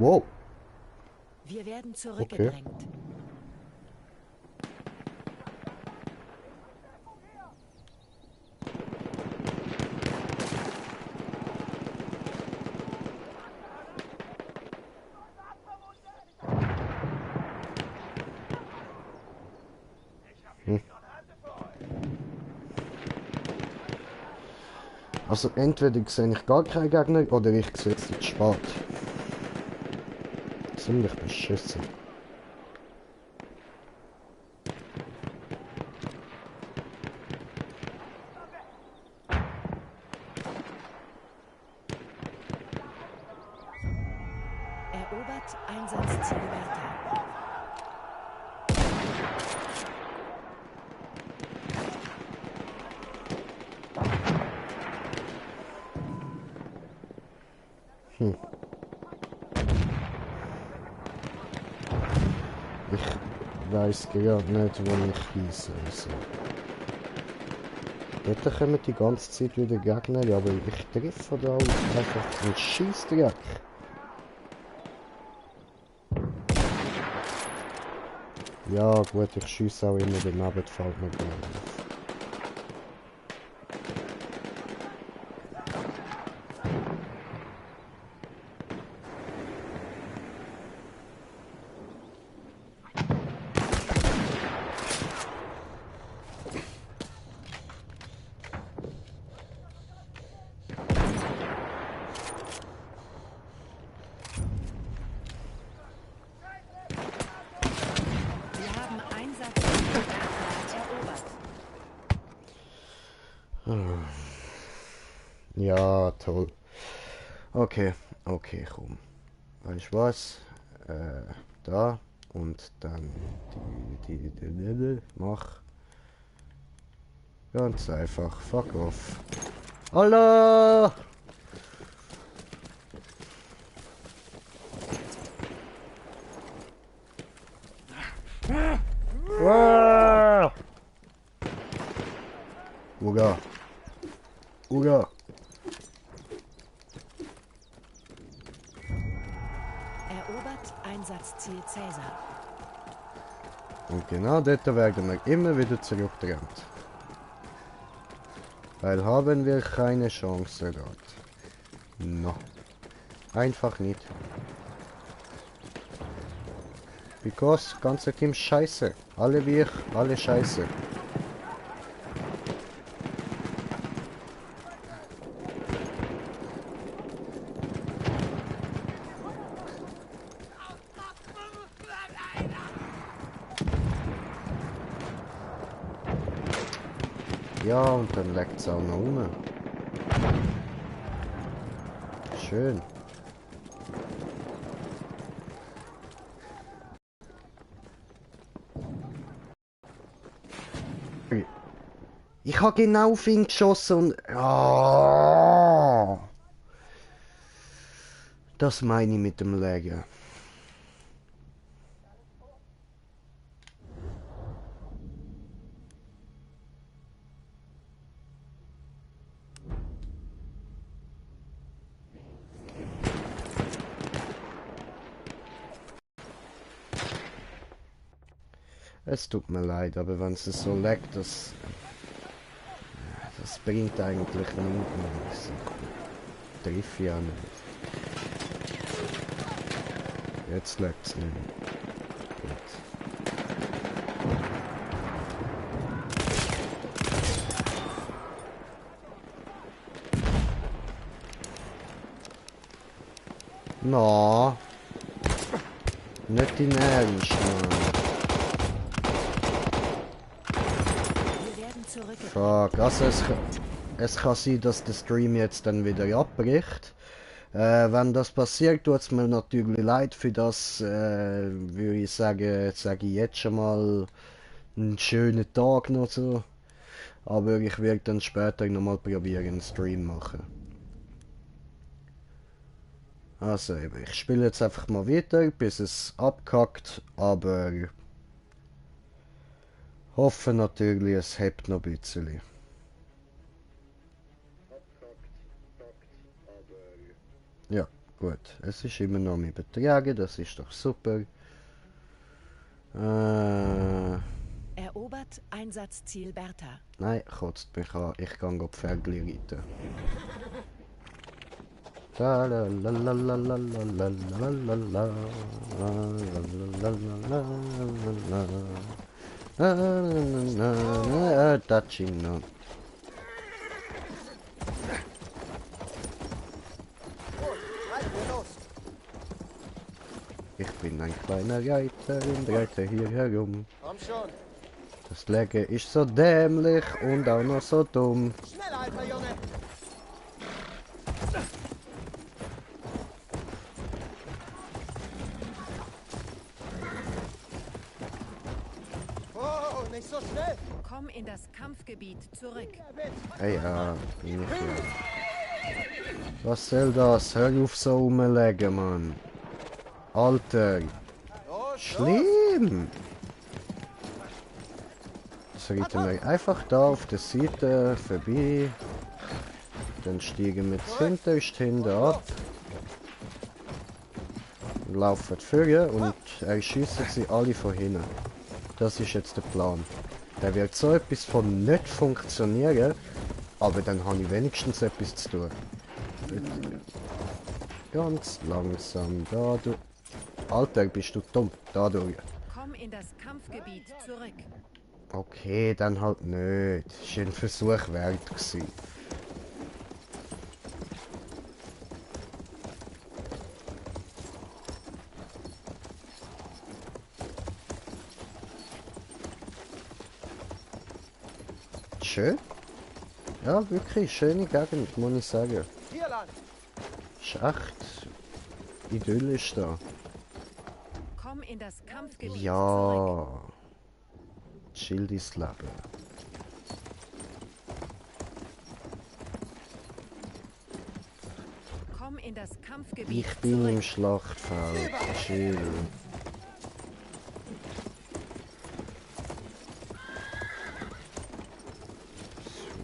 Wow. Wir werden Okay. zurückgedrängt. Also entweder sehe ich gar keinen Gegner oder ich sehe es zu spät. Ziemlich beschissen. Erobert Einsatzziel Bertha. Ich weiss gerade nicht, wo ich hin soll. Also. Dort kommen die ganze Zeit wieder Gegner, aber ich treffe da einfach einen Scheissdreck. Ja gut, ich schiesse auch immer daneben, fällt mir gar nicht auf. Wir haben Einsatzziel Bertha erobert. Ja, toll. Okay, okay, komm. Weißt du was? Da und dann mach. Ganz einfach. Fuck off. Allah! Ah! Uga. Uga. Erobert Einsatzziel Cäsar. Und genau dort werden wir immer wieder zurückgedrängt. Weil haben wir keine Chance dort. No. Einfach nicht. Because ganze Team scheiße. Alle wir, alle scheiße. Ja, und dann leckt es auch noch rum. Schön. Ich habe genau auf ihn geschossen und... Oh, das meine ich mit dem Legen. Es tut mir leid, aber wenn es so leckt, das bringt eigentlich nichts. Triff ja nicht. Jetzt leckt es nicht mehr. Gut. No. Nicht in Ernst, Mann. Wir werden zurückgedrängt. Fuck, also es kann sein, dass der Stream jetzt dann wieder abbricht. Wenn das passiert, tut es mir natürlich leid. Für das würde ich sagen, sage ich jetzt schon mal einen schönen Tag noch so. Aber ich werde dann später nochmal probieren, einen Stream machen. Also eben, ich spiele jetzt einfach mal weiter, bis es abkackt, aber hoffe natürlich, es hebt noch ein bisschen. Ja, Gut, es ist immer noch mit Betragen, das ist doch super. Erobert Einsatzziel Bertha. Nein, kotzt mich an. Ich kann die Pferdli reiten. La la la la la la la la la la la la la. Ich bin ein kleiner Reiter und reite hier herum. Komm schon. Das Legen ist so dämlich und auch noch so dumm. Schneller, alter Junge. Oh, nicht so schnell. Komm in das Kampfgebiet zurück. Ja, bin ich ja. Was soll das? Hör auf so rumlegen, Mann. Alter, Los, schlimm. Jetzt reiten wir einfach da auf der Seite vorbei. Dann steigen wir zuhinterst hinten ab. Laufen vorne und erschießen sie alle von hinten. Das ist jetzt der Plan. Der wird so etwas von nicht funktionieren, aber dann habe ich wenigstens etwas zu tun. Ganz langsam da durch. Alter, bist du dumm. Da durch. Komm in das Kampfgebiet zurück. Okay, dann halt nicht. Das war ein Versuch wert gewesen. Schön. Ja, wirklich schöne Gegend, muss ich sagen. hier lang. Ist echt idyllisch da. Komm in das Kampfgebiet zurück. Ja. Chill dein Leben. Komm in das Kampfgebiet Ich bin im zurück. Schlachtfeld. Chill.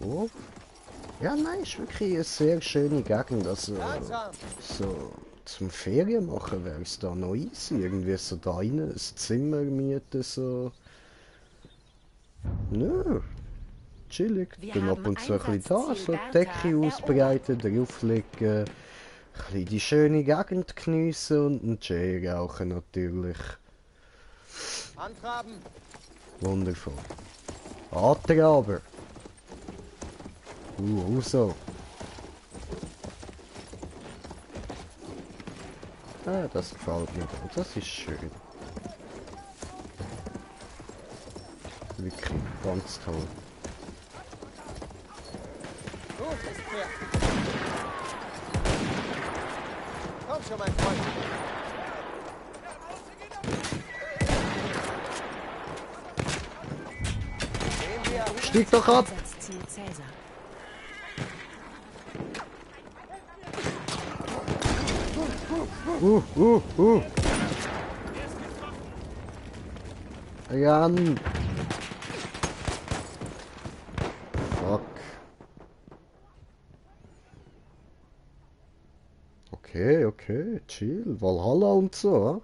So. Ja, nein, ist wirklich eine sehr schöne Gegend. Also, Langsam. so zum Ferien machen wäre es da noch easy. Irgendwie so da rein, ein Zimmer mieten, so. Nö. Chillig. Wir Dann ab haben und zu ein bisschen da, Einsatzziel so die Bertha Decke erobert. ausbreiten, drauflegen. Ein bisschen die schöne Gegend geniessen und einen Jay rauchen natürlich. Antraben. Wundervoll. Antraben. So. Ah, das gefällt mir da. Das ist schön. Wirklich ganz toll. Gutes Pferd. Komm schon, mein Freund. Sehen wir. Stieg doch ab! Einsatzziel Cäsar. Jan! Fuck. Okay, okay, chill. Valhalla und so.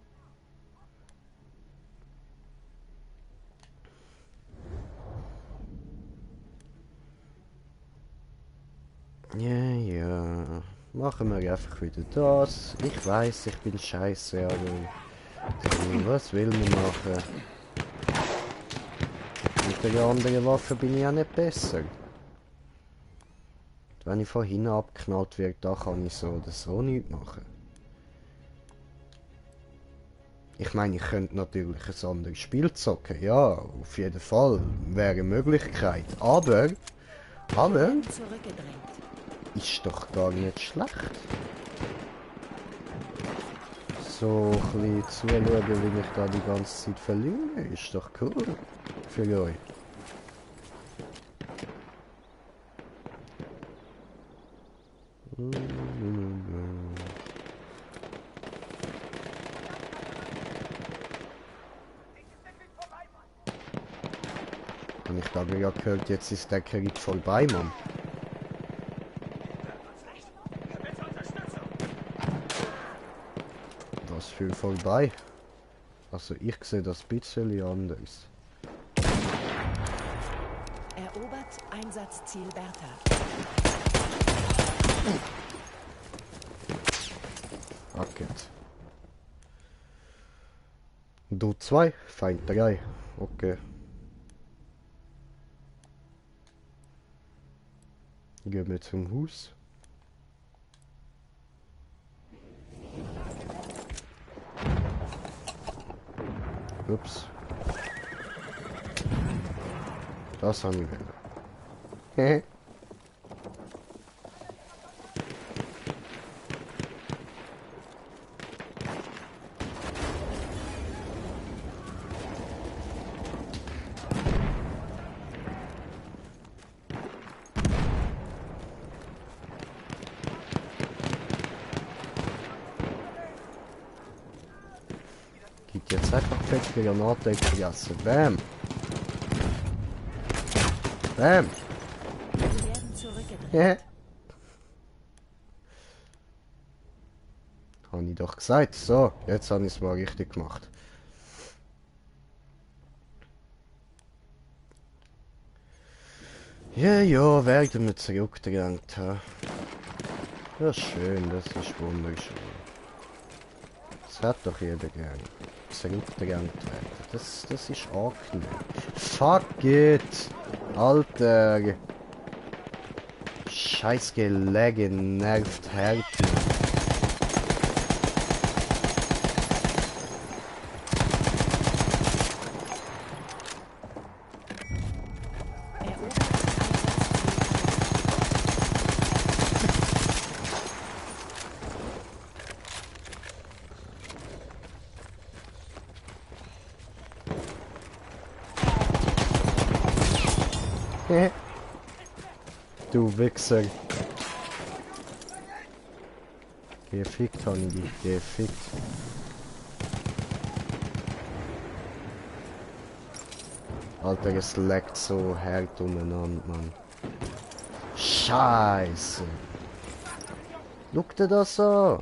Ja, ja. Machen wir einfach wieder das. Ich weiß, ich bin scheiße, aber was will man machen? Mit der anderen Waffe bin ich ja nicht besser. Wenn ich von hinten abgeknallt werde, da kann ich so oder so nichts machen. Ich meine, ich könnte natürlich ein anderes Spiel zocken, ja, auf jeden Fall, wäre eine Möglichkeit. Aber Zurückgedrängt. ist doch gar nicht schlecht. So ein bisschen zuschauen, wie ich da die ganze Zeit verliere, ist doch cool für euch. Und ich habe ja gehört, jetzt ist der Krieg vorbei, Mann. für vorbei. Also ich sehe das ein bisschen anders. Erobert Einsatzziel Bertha. Racket. Du 2, Feind 3. Okay. Gehen wir zum Haus. Ups. Das habe ich wieder. Gibt jetzt einfach fette Granate gefressen. Bam! Bam! Sie werden zurückgedrängt. Habe ich doch gesagt. So, jetzt habe ich es mal richtig gemacht. Ja, ja, werden wir zurückgedrängt. Ja, schön, das ist wunderschön. Das hat doch jeder gern. Zurückgedrängt werden. Das ist angenehm. Fuck it! Alter! Scheiß Gelege nervt härter. Du Wichser. Gefickt haben die, gefickt. Alter, es leckt so hart umeinander, Mann. Scheiße. Schau dir das an.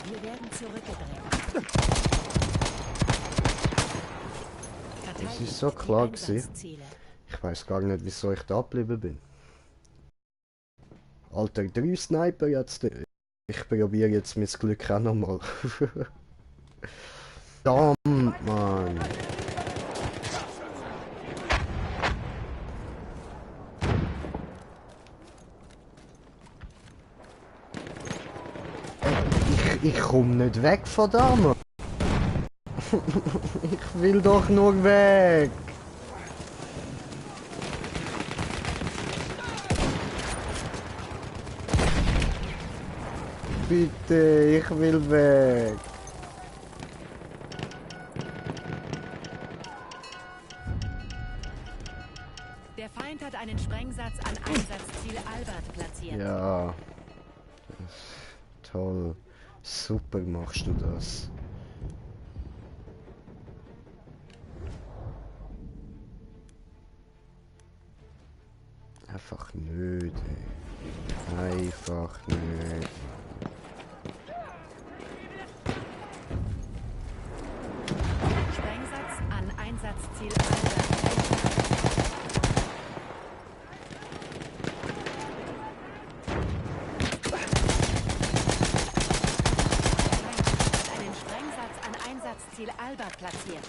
Wir werden zurückgedrängt. Das ist so klar gewesen. Ich weiß gar nicht, wieso ich da geblieben bin. Alter, 3 Sniper jetzt. Ich probiere jetzt mein Glück auch nochmal. Verdammt, Mann. Ich komme nicht weg von da, Mann. Ich will doch nur weg. Bitte, ich will weg. Der Feind hat einen Sprengsatz an Einsatzziel Albert platziert. Ja. Toll. Super machst du das. Einfach nicht, ey. Einfach nicht. Sprengsatz an Einsatzziel Albert. Einen Sprengsatz an Einsatzziel Albert platziert.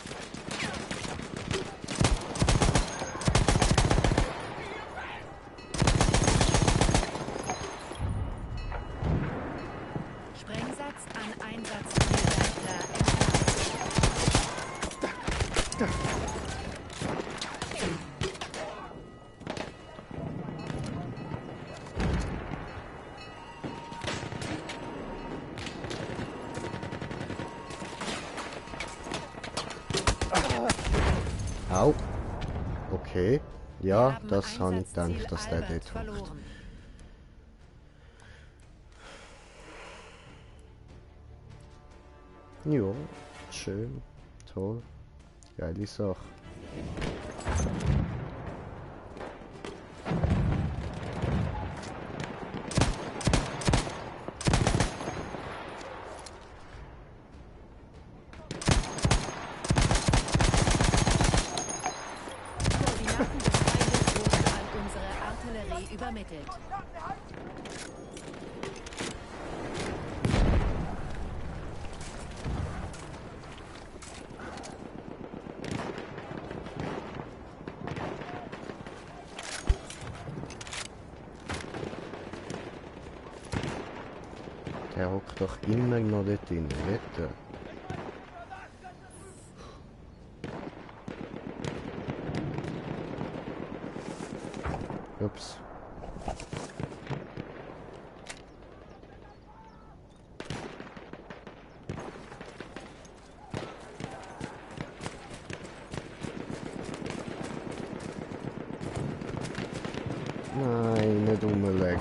Sprengsatz an Einsatzziel Bertha. Au. Okay. Wir Ja, haben das habe ich Einsatzziel gedacht, dass der Albert dort hockt. verloren. Ja, schön, toll, geile Sache. Koordinaten des Feindes wurden an unsere Artillerie übermittelt. Der hockt doch immer noch dort drin, wette. Ups. Nein, nicht umlegen.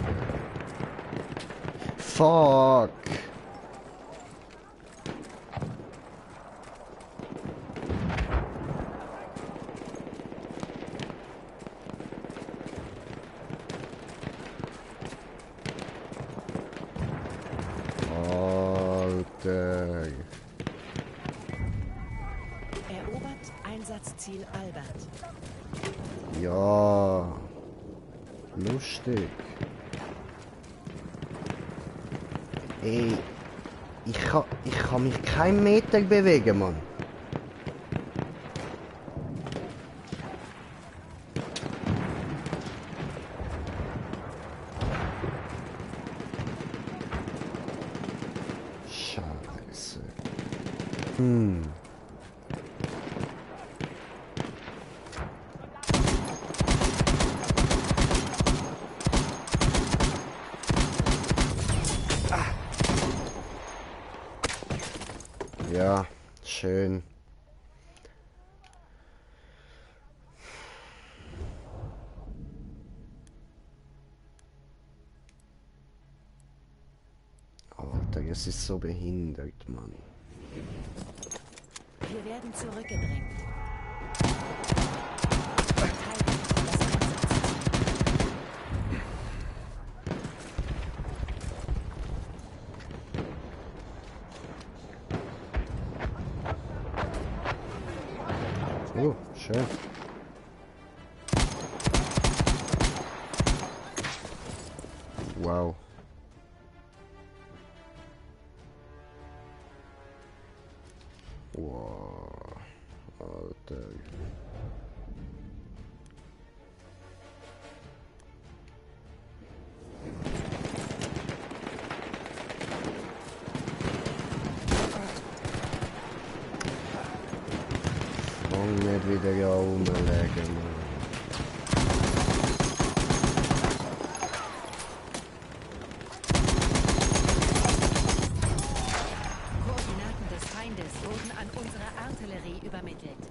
Fuck! Alter. Erobert Einsatzziel Albert. Ja. Lustig. Ey, ich kann mich keinen Meter bewegen, Mann. Scheiße. Ja, schön. Alter, es ist so behindert, Mann. Wir werden zurückgedrängt. Verteidigen das Einsatzziel. Oh, schön. Wow. Wow. Alter. Fang nicht wieder ja rumlegen, Mann. Koordinaten des Feindes wurden an unsere Artillerie übermittelt.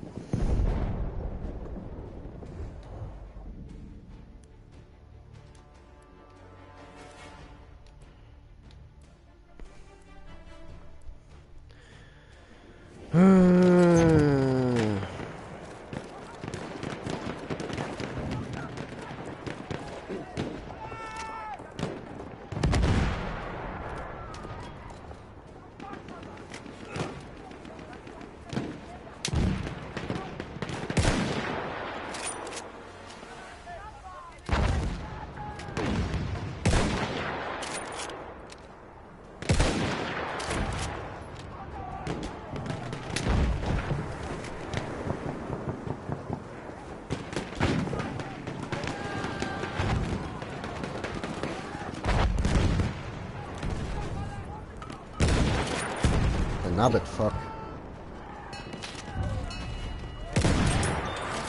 Nabbit, fuck.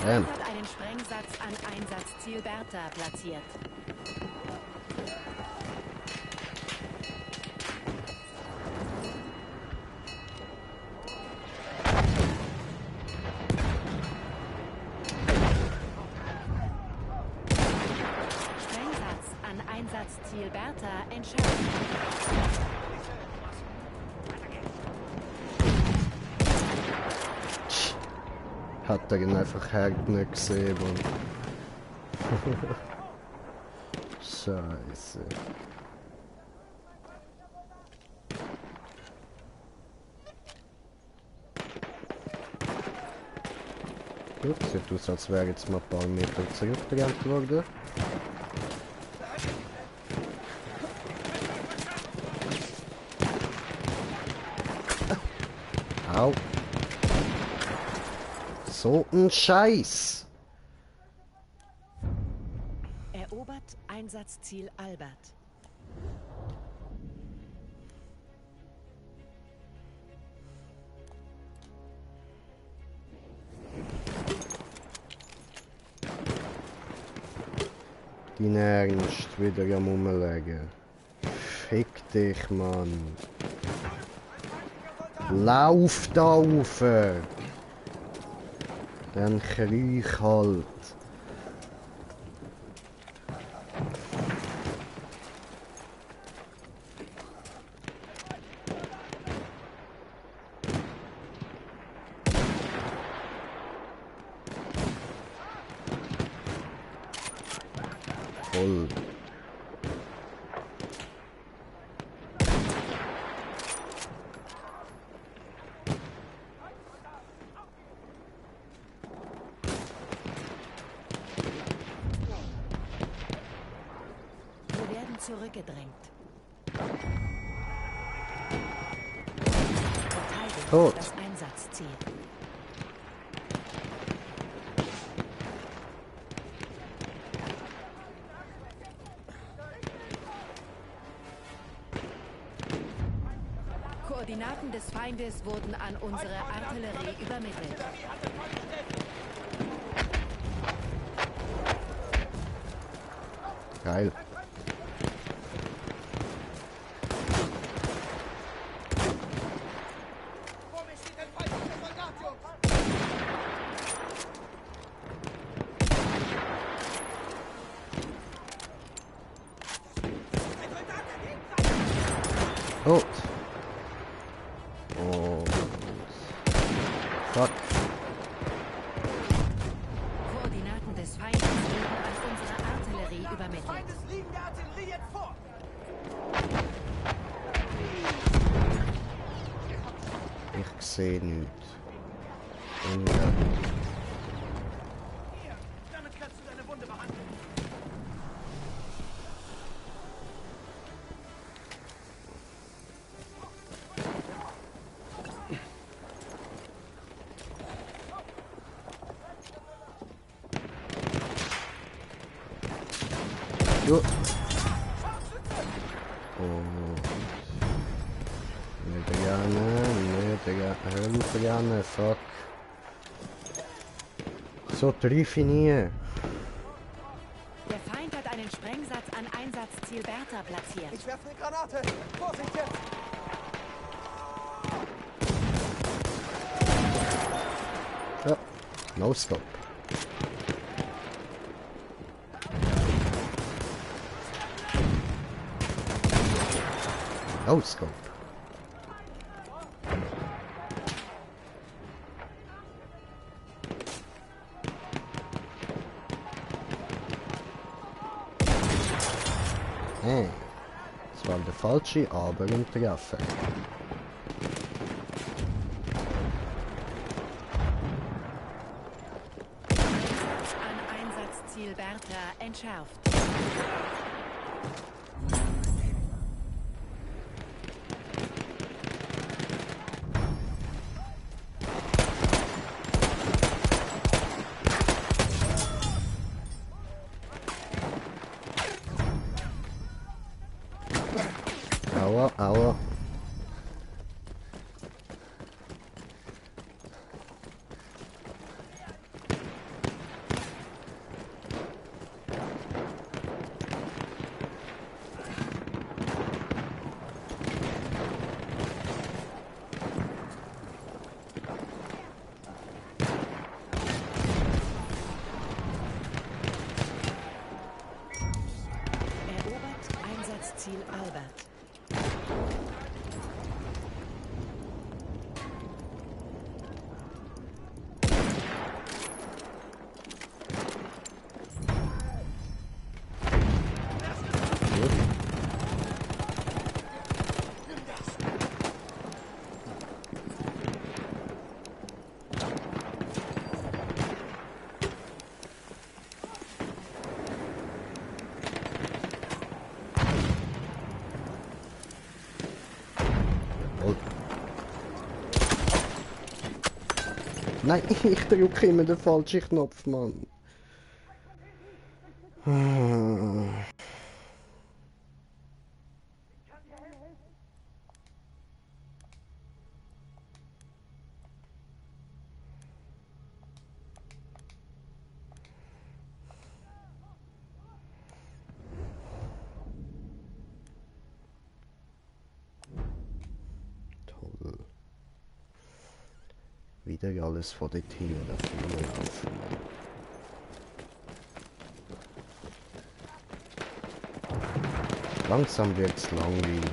Damn. Hat einen Sprengsatz an Einsatzziel Bertha platziert. Einsatzziel Bertha entschärft. Hat er ihn einfach nicht gesehen, Mann. Scheiße. Gut, sieht aus, als wäre jetzt mal ein paar Meter zurückgedrängt worden. Au. So ein Scheiß. Erobert Einsatzziel Albert. Dein Ernst wieder am Rumlegen. Fick dich, Mann. Lauf da rauf! Dann kriech halt. Voll. Wir werden zurückgedrängt. Verteidigt Tot. das Einsatzziel. Koordinaten des Feindes wurden an unsere Artillerie übermittelt. Geil. Vor mir steht ein feindlicher Soldat, Jungs! Tot. Und... Fuck. Koordinaten des Feindes wurden an unsere Artillerie übermittelt. Feindesliegende Artillerie jetzt vor! Ich sehe nichts. Und, Hier, damit kannst du deine Wunde behandeln. jo. Und... Nicht gerne, nicht gerne, fuck. So triff ich nie. Der Feind hat einen Sprengsatz an Einsatzziel Bertha platziert. Ich werfe eine Granate! Vorsicht jetzt! Ja, no stop. No scope. Das war der falsche, aber ein Treffer. An Einsatzziel Bertha entschärft. Aua, aua. Erobert Nein, ich drücke immer den falschen Knopf, Mann. Toll. Wieder alles vor der Tür dafür laufen. Langsam wird's langweilig.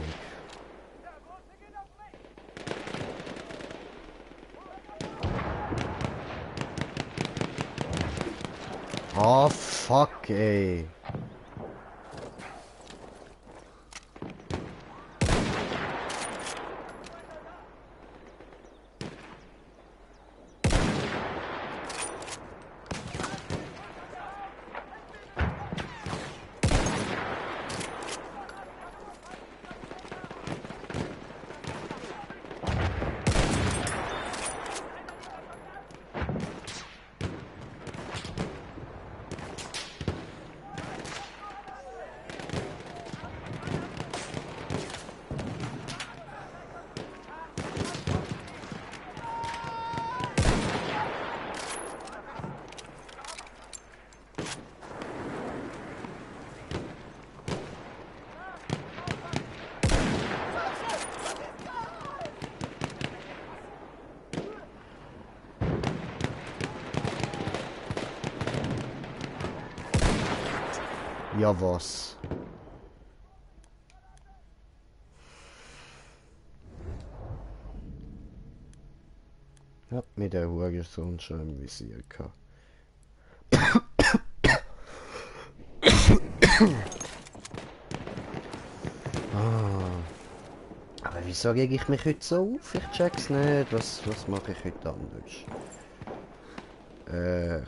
Ah, fuck, ey. Ja, was? Ja, mit der Hurensohn schon im Visier gehabt. Aber wieso reg ich mich heute so auf? Ich check's nicht. Was mache ich heute anders?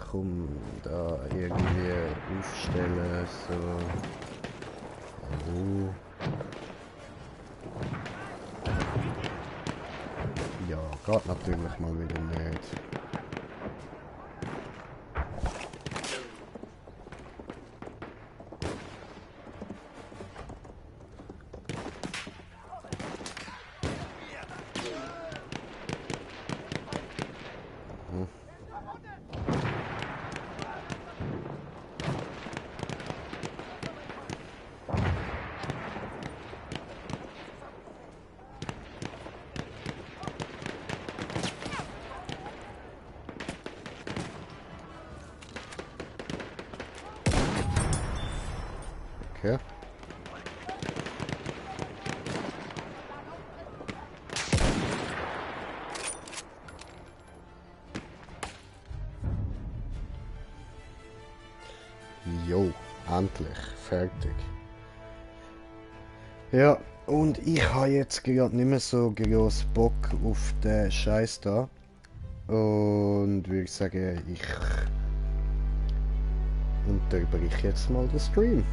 Komm, da irgendwie aufstellen, so. Hallo. Ja, geht natürlich mal wieder nicht. Okay. Jo, endlich fertig. Ja, und ich habe jetzt gerade nicht mehr so groß Bock auf den Scheiß da. Und würde sagen, ich unterbreche jetzt mal den Stream.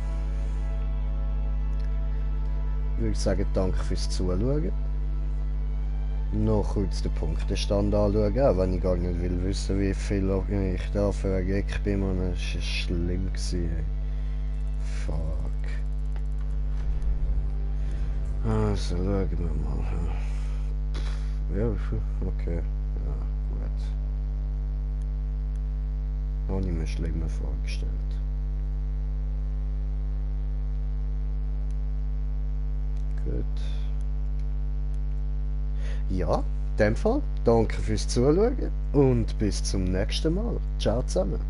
Würde sagen, danke fürs Zuschauen. Noch kurz den Punktestand anschauen, auch wenn ich gar nicht will wissen, wie viel ich da für ein Gag bin, man, das war schlimm gewesen, ey. Fuck. Also, schauen wir mal. Ja, okay. Ja, gut. Habe ich mir schlimmer vorgestellt. Gut. Ja, in dem Fall, danke fürs Zuschauen und bis zum nächsten Mal. Ciao zusammen.